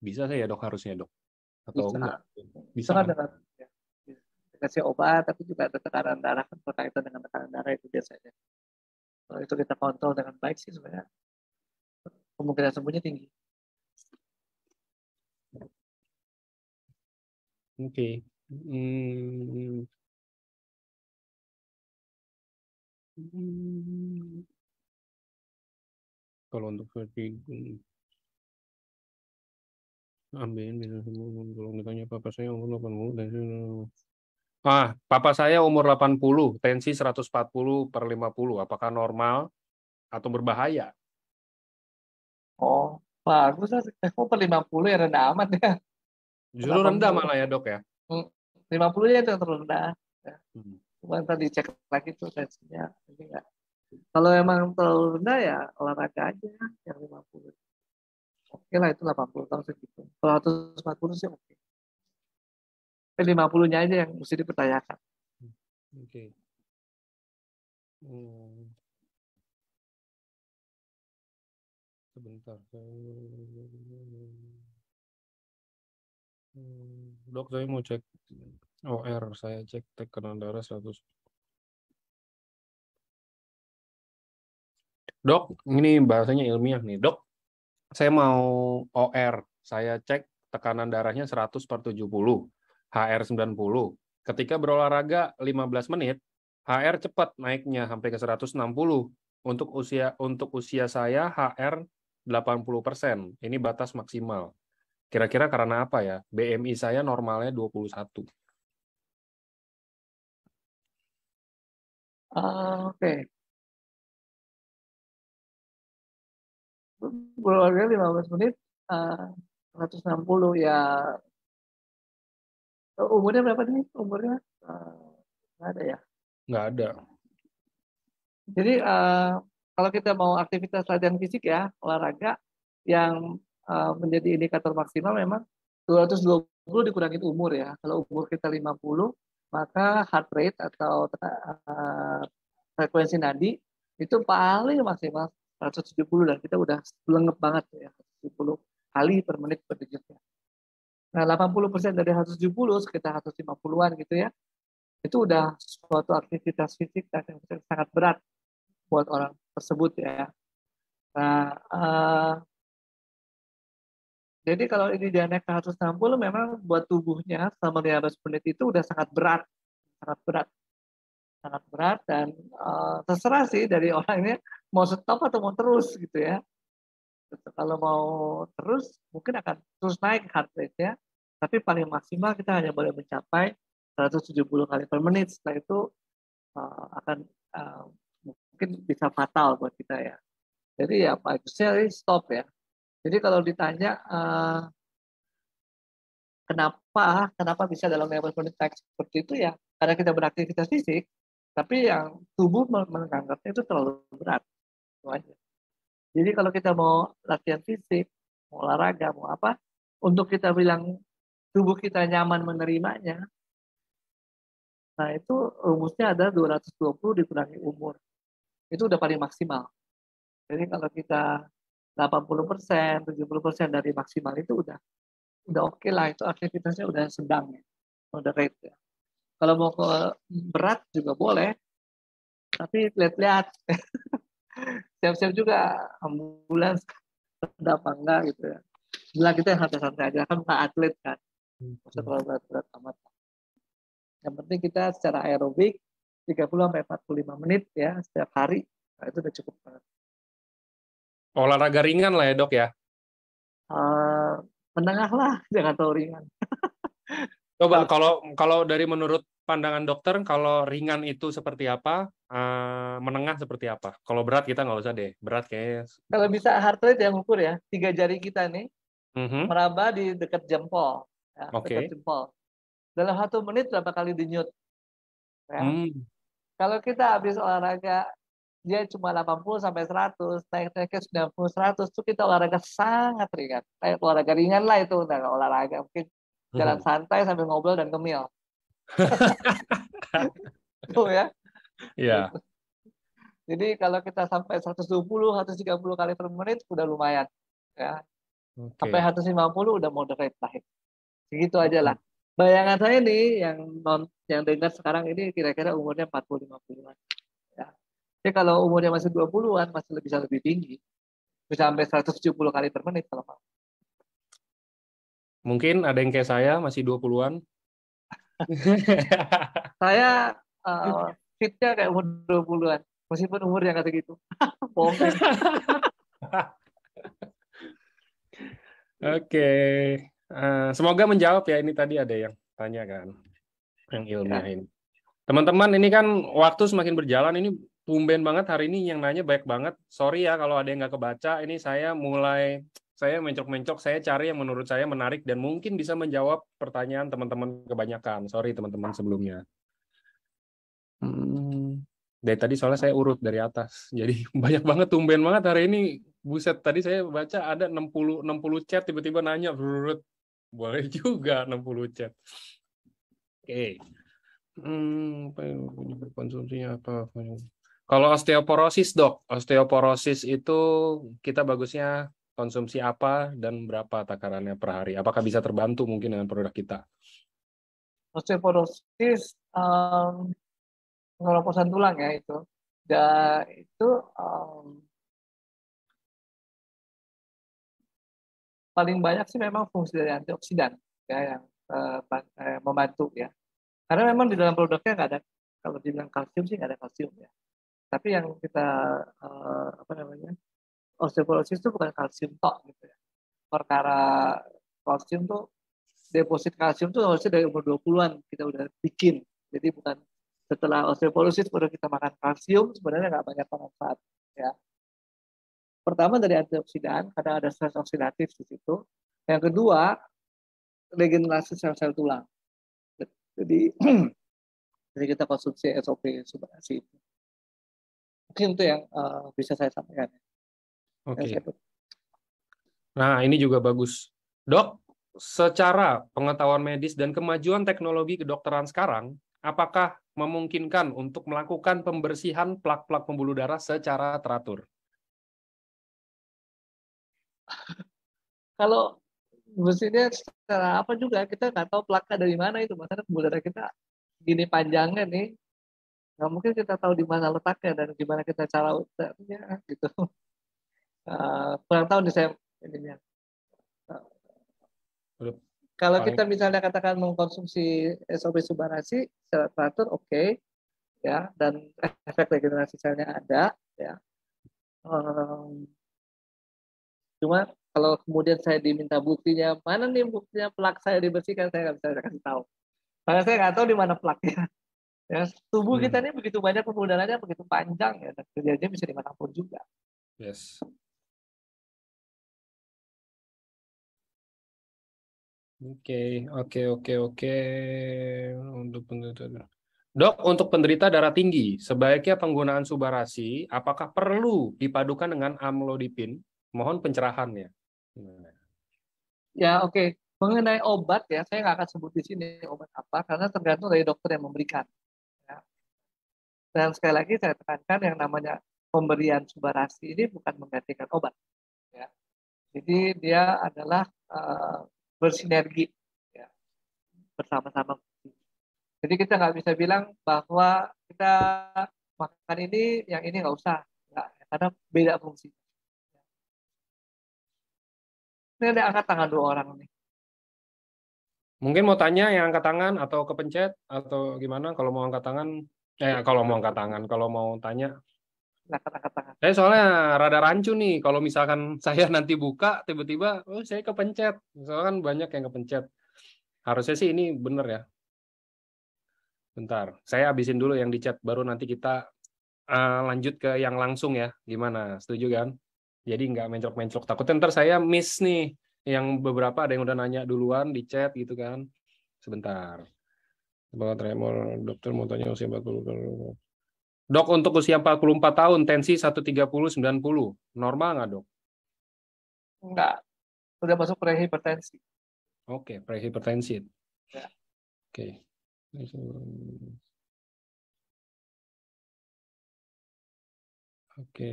Bisa saya ya dok, harusnya dok, atau Bisa. enggak? Itu Bisa kan kan? dengan ya, dikasih obat, tapi juga ada tekanan darah kan berkaitan dengan tekanan darah itu biasanya. Kalau itu kita kontrol dengan baik sih sebenarnya kemungkinan sembuhnya tinggi. Oke. Hmm. Kalau untuk vertigo, ambil bisa sembuh. Kalau ditanya papa saya umur 80 dan papa saya umur 80, tensi 140/50. Apakah normal atau berbahaya? Oh, bagus lah. Kok per 50 ya rendah amat ya. Justru rendah 80. malah ya dok ya. 50 ya itu yang terendah. Ya. Hmm. Cuma tadi cek lagi tuh tensinya. Ini enggak. Kalau emang terlalu rendah ya olahraga aja yang 50. Oke lah itu 80 tahun segitu. Kalau 140 sih oke. Tapi 50-nya aja yang mesti dipertanyakan. Oke. Hmm. Sebentar. Dok, saya mau cek OR. Saya cek tekanan darah 100. Dok, ini bahasanya ilmiah nih. Dok, saya mau OR. Saya cek tekanan darahnya 100/70, HR 90. Ketika berolahraga 15 menit, HR cepat naiknya sampai ke 160. Untuk usia saya HR 80%. Ini batas maksimal. Kira-kira karena apa ya? BMI saya normalnya 21. Oke. Berolahraga 15 menit, 160 ya. Umurnya berapa nih? Umurnya nggak ada ya. Nggak ada. Jadi kalau kita mau aktivitas latihan fisik ya, olahraga yang menjadi indikator maksimal memang 220 dikurangin umur ya. Kalau umur kita 50, maka heart rate atau frekuensi nadi itu paling maksimal 170 dan kita udah lengep banget ya, 170 kali per menit per detiknya. Nah, 80% dari 170 sekitar 150-an gitu ya. Itu udah suatu aktivitas fisik yang sangat berat buat orang tersebut ya. Nah, jadi kalau ini dia naik ke 160 memang buat tubuhnya selama 15 menit itu udah sangat berat, sangat berat, sangat berat dan terserah sih dari orangnya mau stop atau mau terus gitu ya. Kalau mau terus mungkin akan terus naik heart rate-nya, tapi paling maksimal kita hanya boleh mencapai 170 kali per menit. Setelah itu akan mungkin bisa fatal buat kita ya. Jadi ya bagusnya stop ya. Jadi kalau ditanya kenapa bisa dalam 15 menit naik seperti itu ya karena kita beraktivitas fisik, tapi yang tubuh menganggapnya itu terlalu berat. Itu aja. Jadi kalau kita mau latihan fisik, mau olahraga, mau apa, untuk kita bilang tubuh kita nyaman menerimanya, nah itu rumusnya ada 220 dikurangi umur. Itu udah paling maksimal. Jadi kalau kita 80%, 70% dari maksimal itu udah oke lah, itu aktivitasnya udah sedang ya, moderate ya. Kalau mau ke berat juga boleh, tapi lihat-lihat, siap-siap juga ambulans ada apa enggak gitu ya. Bilang kita yang santai-santai aja, kan bukan atlet kan, nggak usah terlalu berat-berat amat. Yang penting kita secara aerobik 30-45 menit ya setiap hari, nah, itu udah cukup banget. Olahraga ringan lah ya dok ya. Menengah lah, jangan terlalu ringan. Coba kalau dari menurut pandangan dokter, kalau ringan itu seperti apa, menengah seperti apa? Kalau berat kita nggak usah deh, berat kayaknya. Kalau bisa heart rate yang ukur ya, 3 jari kita nih Mhm. meraba di dekat jempol, ya, dekat Oke. jempol. Dalam 1 menit berapa kali denyut? Ya. Hmm. Kalau kita habis olahraga dia cuma 80 sampai 100, naik ke 90 100 itu kita olahraga sangat ringan. Kayak olahraga ringan lah itu, nah, olahraga mungkin jalan santai sambil ngobrol dan ngemil. Tuh ya. Iya. Jadi kalau kita sampai 120, 130 kali per menit udah lumayan. Ya. Sampai Oke. 150 udah moderate lah. Segitu aja lah. Bayangan saya nih yang dengar sekarang ini kira-kira umurnya 40-50-an. Ya. Jadi kalau umurnya masih 20-an masih bisa lebih tinggi. Bisa sampai 170 kali per menit kalau mau. Mungkin ada yang kayak saya masih 20-an. Saya fitnya kayak umur 20-an. Meskipun umurnya kata gitu. Bohong. Oke. Semoga menjawab ya. Ini tadi ada yang tanya kan. Yang ilmiah ini. Teman-teman, ini kan waktu semakin berjalan. Ini tumben banget hari ini yang nanya baik banget. Sorry ya kalau ada yang nggak kebaca. Ini saya mencok-mencok. Saya cari yang menurut saya menarik dan mungkin bisa menjawab pertanyaan teman-teman kebanyakan. Sorry teman-teman sebelumnya. Dari tadi soalnya saya urut dari atas. Jadi banyak banget, tumben banget hari ini. Buset, tadi saya baca ada 60 chat tiba-tiba nanya. Boleh juga 60 chat. Oke. Konsumsinya apa? Kalau osteoporosis, Dok. Osteoporosis itu kita bagusnya konsumsi apa dan berapa takarannya per hari? Apakah bisa terbantu mungkin dengan produk kita? Osteoporosis pengeroposan tulang ya itu. Dan itu paling banyak sih memang fungsi dari antioksidan ya yang membantu ya. Karena memang di dalam produknya nggak ada, kalau dibilang kalsium sih nggak ada kalsium ya. Tapi yang kita osteoporosis itu bukan kalsium tok gitu ya. Perkara kalsium tuh, deposit kalsium tuh harusnya dari umur 20-an kita udah bikin. Jadi bukan setelah osteoporosis baru kita makan kalsium, sebenarnya nggak banyak manfaat ya. Pertama dari antioksidan karena ada stres oksidatif di situ. Yang kedua regenerasi sel-sel tulang. Jadi kita konsumsi SOP substansi itu. Mungkin itu yang bisa saya sampaikan. Oke. Nah, ini juga bagus. Dok, secara pengetahuan medis dan kemajuan teknologi kedokteran sekarang, apakah memungkinkan untuk melakukan pembersihan plak-plak pembuluh darah secara teratur? Kalau bersihnya secara apa juga, kita nggak tahu plaknya dari mana itu. Maksudnya pembuluh darah kita gini panjangnya nih, nggak mungkin kita tahu di mana letaknya dan gimana kita cara utarnya gitu. Kurang tahu nih saya ininya. Kalau kita misalnya katakan mengkonsumsi SOP Subbanasi secara teratur, oke, ya, dan efek regenerasi selnya ada, ya. Cuma kalau kemudian saya diminta buktinya, mana nih buktinya plak saya dibersihkan, saya nggak bisa kasih tahu. Karena saya nggak tahu di mana plaknya. Ya, tubuh kita ini begitu banyak pembuluh darahnya, begitu panjang ya, dan kerjanya bisa dimanapun juga. Yes. Oke. Dok, untuk penderita darah tinggi, sebaiknya penggunaan Subbarasi apakah perlu dipadukan dengan amlodipin? Mohon pencerahannya. Ya, oke. Mengenai obat ya, saya nggak akan sebut di sini obat apa, karena tergantung dari dokter yang memberikan. Ya. Dan sekali lagi saya tekankan yang namanya pemberian Subbarasi ini bukan menggantikan obat. Ya. Jadi dia adalah bersinergi ya, bersama-sama. Jadi kita nggak bisa bilang bahwa kita makan ini, yang ini nggak usah, nggak, karena beda fungsi. Ini ada angkat tangan 2 orang nih. Mungkin mau tanya yang angkat tangan atau kepencet atau gimana? Kalau mau angkat tangan, kalau mau tanya. Angkat tangan. Saya soalnya rada rancu nih. Kalau misalkan saya nanti buka, tiba-tiba, saya kepencet. Soalnya kan banyak yang kepencet. Harusnya sih ini bener ya. Bentar, saya habisin dulu yang di chat, baru nanti kita lanjut ke yang langsung ya. Gimana? Setuju kan? Jadi nggak mencok-mencok. Takutnya ntar saya miss nih. Yang beberapa ada yang udah nanya duluan di chat gitu kan. Sebentar. Banget tremor, dokter mau tanya usia 40 tahun. Dok, untuk usia 44 tahun, tensi 130/90. Normal nggak, Dok? Enggak. Udah masuk prehipertensi. Oke, prehipertensi. Ya. Oke. Oke.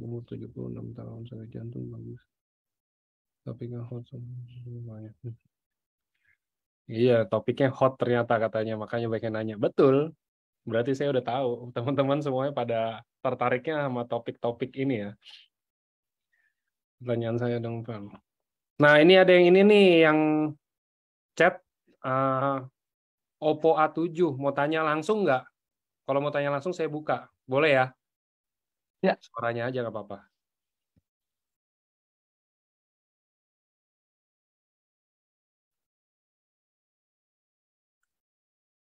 Umur 76 tahun, sakit jantung bagus. Tapi nggak hot lumayan. Iya, topiknya hot ternyata katanya, makanya banyak yang nanya. Betul. Berarti saya udah tahu, teman-teman semuanya pada tertariknya sama topik-topik ini ya. Pertanyaan saya dong, Pak. Nah, ini ada yang ini nih, yang chat Oppo A7. Mau tanya langsung nggak? Kalau mau tanya langsung saya buka. Boleh ya? Ya. Suaranya aja nggak apa-apa.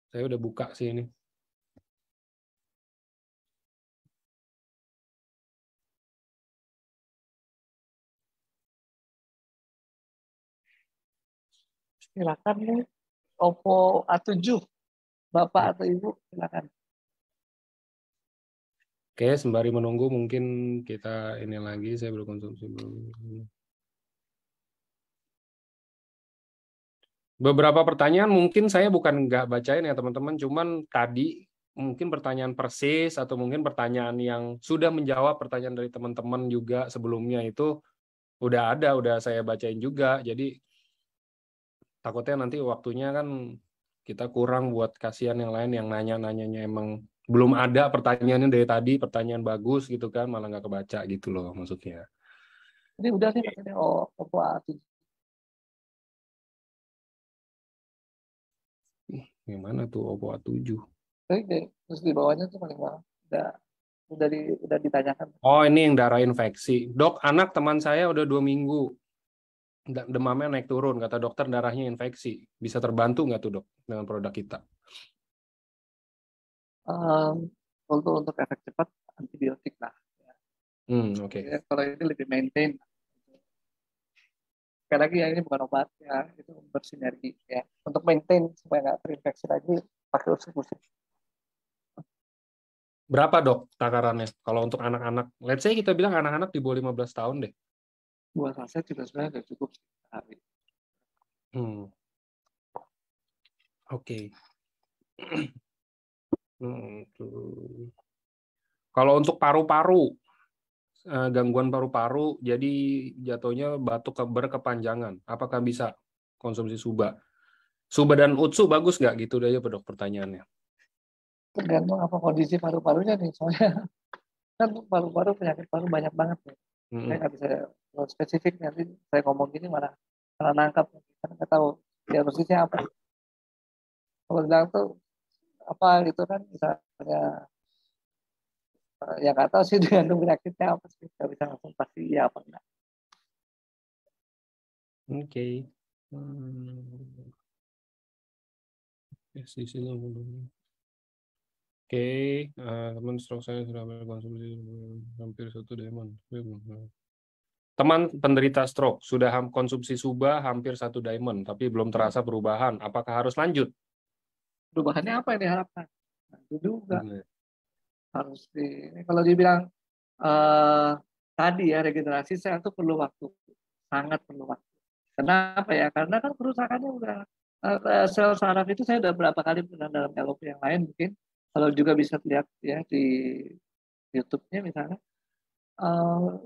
Saya udah buka sih ini. Silakan nih, Oppo A7, Bapak atau Ibu, silakan. Oke, sembari menunggu mungkin kita ini lagi, saya berkonsumsi belum. Beberapa pertanyaan mungkin saya bukan nggak bacain ya teman-teman, cuman tadi mungkin pertanyaan persis atau mungkin pertanyaan yang sudah menjawab pertanyaan dari teman-teman juga sebelumnya itu udah saya bacain juga. Jadi takutnya nanti waktunya kan kita kurang buat kasihan yang lain yang nanya-nanyanya emang belum ada pertanyaannya dari tadi, pertanyaan bagus gitu kan, malah nggak kebaca gitu loh maksudnya. Ini udah sih maksudnya Oppo A7. Gimana tuh Oppo A7? Terus di bawahnya tuh paling bawah. Udah ditanyakan. Oh, ini yang darah infeksi. Dok, anak teman saya udah 2 minggu. Demamnya naik turun. Kata dokter darahnya infeksi. Bisa terbantu nggak tuh dok dengan produk kita? Untuk efek cepat antibiotik lah. Oke. Ya, kalau ini lebih maintain. Sekali lagi ya ini bukan obat ya, itu bersinergi ya. Untuk maintain supaya nggak terinfeksi lagi pakai usus musim. Berapa dok takarannya? Kalau untuk anak-anak, let's say kita bilang anak-anak di bawah 15 tahun deh. 2 saset juga sebenarnya udah cukup sehari. Oke. Kalau untuk paru-paru, gangguan paru-paru, jadi jatuhnya batuk berkepanjangan. Apakah bisa konsumsi suba? Suba dan utsu bagus nggak gitu aja dok pertanyaannya. Tergantung apa kondisi paru-parunya nih, soalnya kan paru-paru penyakit paru banyak banget nih. Saya nggak bisa spesifik, nanti saya ngomong gini malah nangkap, karena nggak tahu diagnosisnya apa. Kalau bilang tuh apa gitu kan, misalnya ya nggak tahu sih dengan penyakitnya apa sih, nggak bisa langsung pasti iya apa enggak. Oke. Oke, teman stroke saya sudah berkonsumsi hampir 1 diamond. Teman penderita stroke sudah konsumsi suba hampir 1 diamond, tapi belum terasa perubahan. Apakah harus lanjut? Perubahannya apa yang diharapkan? Nah, itu juga harus ini kalau dibilang tadi ya regenerasi sel itu perlu waktu, sangat perlu waktu. Kenapa ya? Karena kan kerusakannya udah sel saraf itu saya udah berapa kali pernah dalam LOP yang lain mungkin kalau juga bisa lihat ya di YouTube-nya misalnya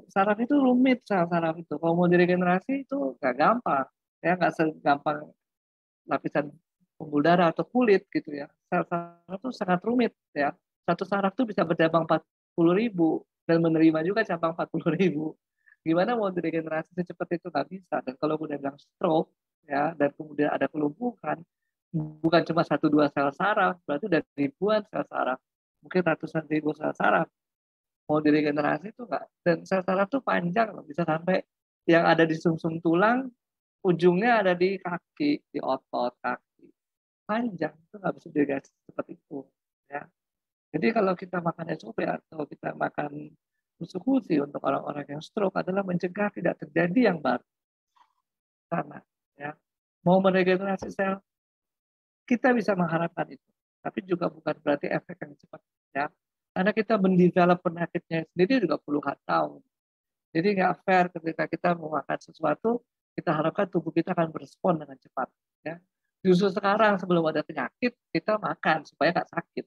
saraf itu rumit, sel saraf itu kalau mau diregenerasi itu nggak gampang ya, nggak segampang lapisan pembuluh darah atau kulit gitu ya. Sel saraf itu sangat rumit ya, satu saraf tuh bisa bercabang 40.000 dan menerima juga cabang 40.000. Gimana mau diregenerasi secepat itu? Nggak bisa. Dan kalau udah bilang stroke ya dan kemudian ada kelumpuhan, bukan cuma 1-2 sel saraf, berarti udah ribuan sel saraf, mungkin ratusan ribu sel saraf. Mau diregenerasi itu nggak. Dan sel saraf tuh panjang loh, bisa sampai yang ada di sumsum tulang ujungnya ada di kaki, di otot kaki, panjang, itu nggak bisa diregenerasi seperti itu ya. Jadi kalau kita makan SOP atau kita makan susu untuk orang-orang yang stroke adalah mencegah tidak terjadi yang baru. Karena ya, mau meregenerasi sel, kita bisa mengharapkan itu. Tapi juga bukan berarti efek yang cepat. Ya. Karena kita mendevelop penyakitnya sendiri juga puluhan tahun. Jadi nggak fair ketika kita mau makan sesuatu, kita harapkan tubuh kita akan berespon dengan cepat. Ya. Justru sekarang sebelum ada penyakit, kita makan supaya nggak sakit.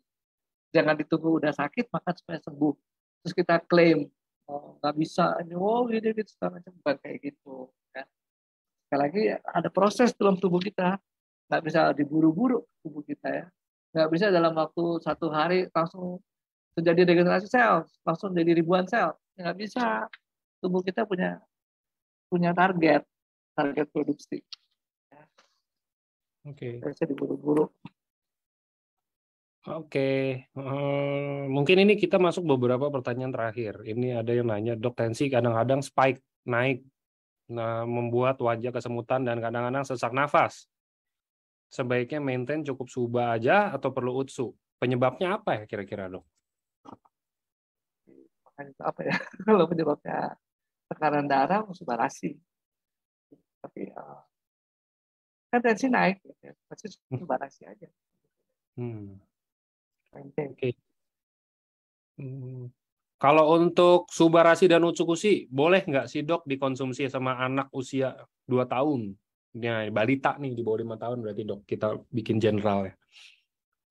Jangan ditunggu udah sakit, makan supaya sembuh. Terus kita klaim, oh, nggak bisa, oh gini, gitu, segala macam. Bukan kayak gitu. Ya. Sekali lagi, ada proses dalam tubuh kita. Nggak bisa diburu-buru tubuh kita ya. Nggak bisa dalam waktu 1 hari langsung terjadi regenerasi sel, langsung jadi ribuan sel. Nggak bisa. Tubuh kita punya target produksi. Oke. Nggak bisa diburu-buru. Oke, mungkin ini kita masuk beberapa pertanyaan terakhir. Ini ada yang nanya, dok, tensi kadang-kadang spike naik, nah, membuat wajah kesemutan dan kadang-kadang sesak nafas. Sebaiknya maintain cukup suba aja atau perlu utsu? Penyebabnya apa ya kira-kira, dok? Makanya itu apa ya? Kalau penyebabnya tekanan darah, subarasi. Tapi kan tensi naik, ya. Pasti subarasi aja. Oke. Kalau untuk subarasi dan utsukushi, boleh nggak sih dok dikonsumsi sama anak usia 2 tahun? Nah, balita nih di bawah 5 tahun berarti dok, kita bikin general ya.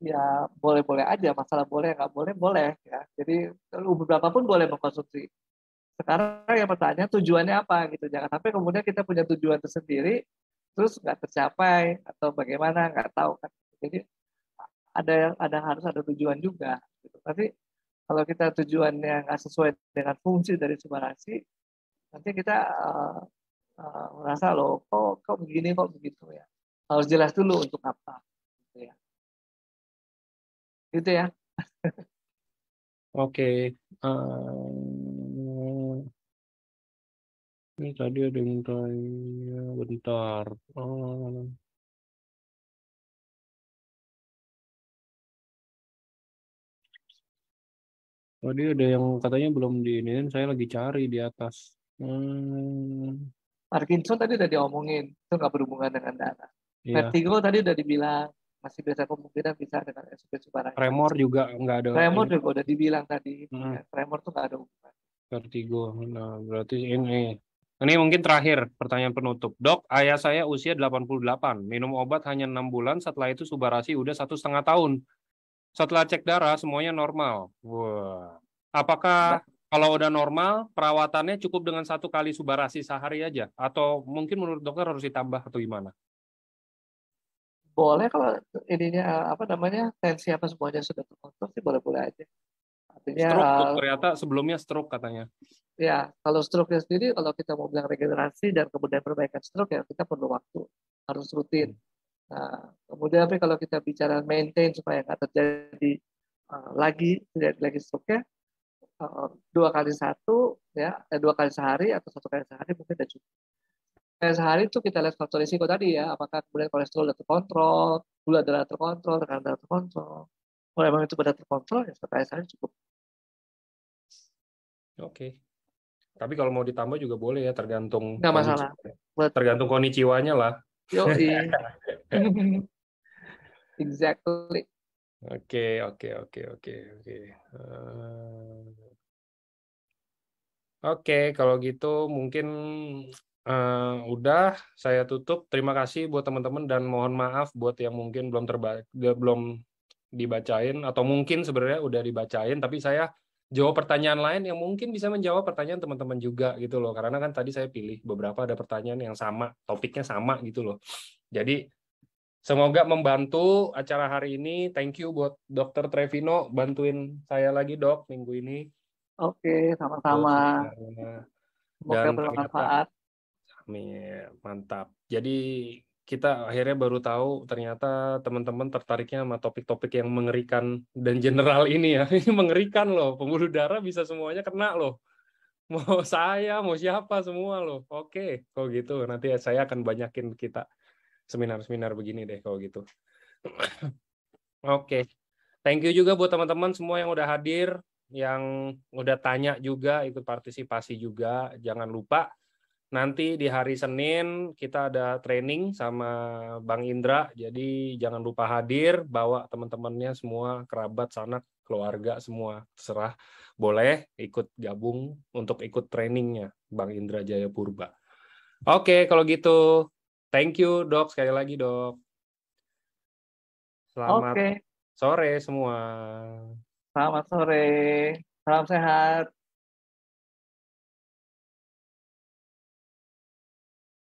Ya boleh-boleh aja, masalah boleh nggak boleh, boleh ya. Jadi beberapa pun boleh mengkonsumsi. Sekarang yang pertanyaan tujuannya apa gitu. Jangan sampai kemudian kita punya tujuan tersendiri, terus nggak tercapai atau bagaimana nggak tahu kan. Jadi ada harus ada tujuan juga. Gitu. Tapi kalau kita tujuannya nggak sesuai dengan fungsi dari subarasi, nanti kita merasa loh kok begini kok begitu ya. Harus jelas dulu untuk apa. Gitu ya. Gitu ya. Oke. Ini tadi ada yang tanya, bentar. Tadi ada yang katanya belum diinin, saya lagi cari di atas. Parkinson tadi udah diomongin, itu nggak berhubungan dengan darah. Iya. Vertigo tadi udah dibilang, masih bisa kemungkinan bisa dengan SOP subarasi. Tremor juga nggak ada. Tremor juga udah dibilang tadi, tremor tuh nggak ada hubungan. Vertigo, nah berarti ini mungkin terakhir pertanyaan penutup. Dok, ayah saya usia 88, minum obat hanya 6 bulan, setelah itu subarasi udah 1,5 tahun. Setelah cek darah semuanya normal. Wah, apakah kalau udah normal perawatannya cukup dengan 1 kali subarasi sehari aja, atau mungkin menurut dokter harus ditambah atau gimana? Boleh kalau ininya apa namanya tensi apa semuanya sudah terkontrol sih boleh-boleh aja. Artinya Stroke, ternyata sebelumnya stroke katanya. ya kalau stroke sendiri kalau kita mau bilang regenerasi dan kemudian perbaikan stroke ya kita perlu waktu, harus rutin. Nah, kemudian tapi kalau kita bicara maintain supaya nggak terjadi lagi stroke-nya 2 kali 1 ya 2 kali sehari atau 1 kali sehari mungkin sudah cukup. Sehari itu kita lihat faktor risiko tadi ya, apakah kemudian kolesterol sudah terkontrol, gula darah terkontrol, tekanan darah terkontrol. Kalau memang itu sudah terkontrol ya 1 kali sehari cukup. Oke. Tapi kalau mau ditambah juga boleh ya, tergantung nggak masalah. Tergantung konnichiwa-nya lah. Yoi. Exactly. Oke. Oke, kalau gitu mungkin udah saya tutup. Terima kasih buat teman-teman dan mohon maaf buat yang mungkin belum dibacain atau mungkin sebenarnya udah dibacain, tapi saya jawab pertanyaan lain yang mungkin bisa menjawab pertanyaan teman-teman juga gitu loh. Karena kan tadi saya pilih beberapa ada pertanyaan yang sama, topiknya sama gitu loh. Jadi semoga membantu acara hari ini. Thank you buat Dr. Trevino bantuin saya lagi dok minggu ini. Oke, sama-sama. Semoga bermanfaat. Amin, mantap. Jadi kita akhirnya baru tahu ternyata teman-teman tertariknya sama topik-topik yang mengerikan dan general ini ya. Ini mengerikan loh, pembuluh darah bisa semuanya kena loh. Mau saya, mau siapa, semua loh. Oke, kalau gitu nanti saya akan banyakin kita seminar-seminar begini deh kalau gitu. Oke. Thank you juga buat teman-teman semua yang udah hadir, yang udah tanya juga, ikut partisipasi juga. Jangan lupa nanti di hari Senin kita ada training sama Bang Indra, jadi jangan lupa hadir, bawa teman-temannya semua, kerabat, sanak, keluarga semua, terserah. Boleh ikut gabung untuk ikut trainingnya Bang Indra Jaya Purba. Oke, kalau gitu, thank you Dok, sekali lagi Dok. Selamat Oke, sore semua. selamat sore. Salam sehat.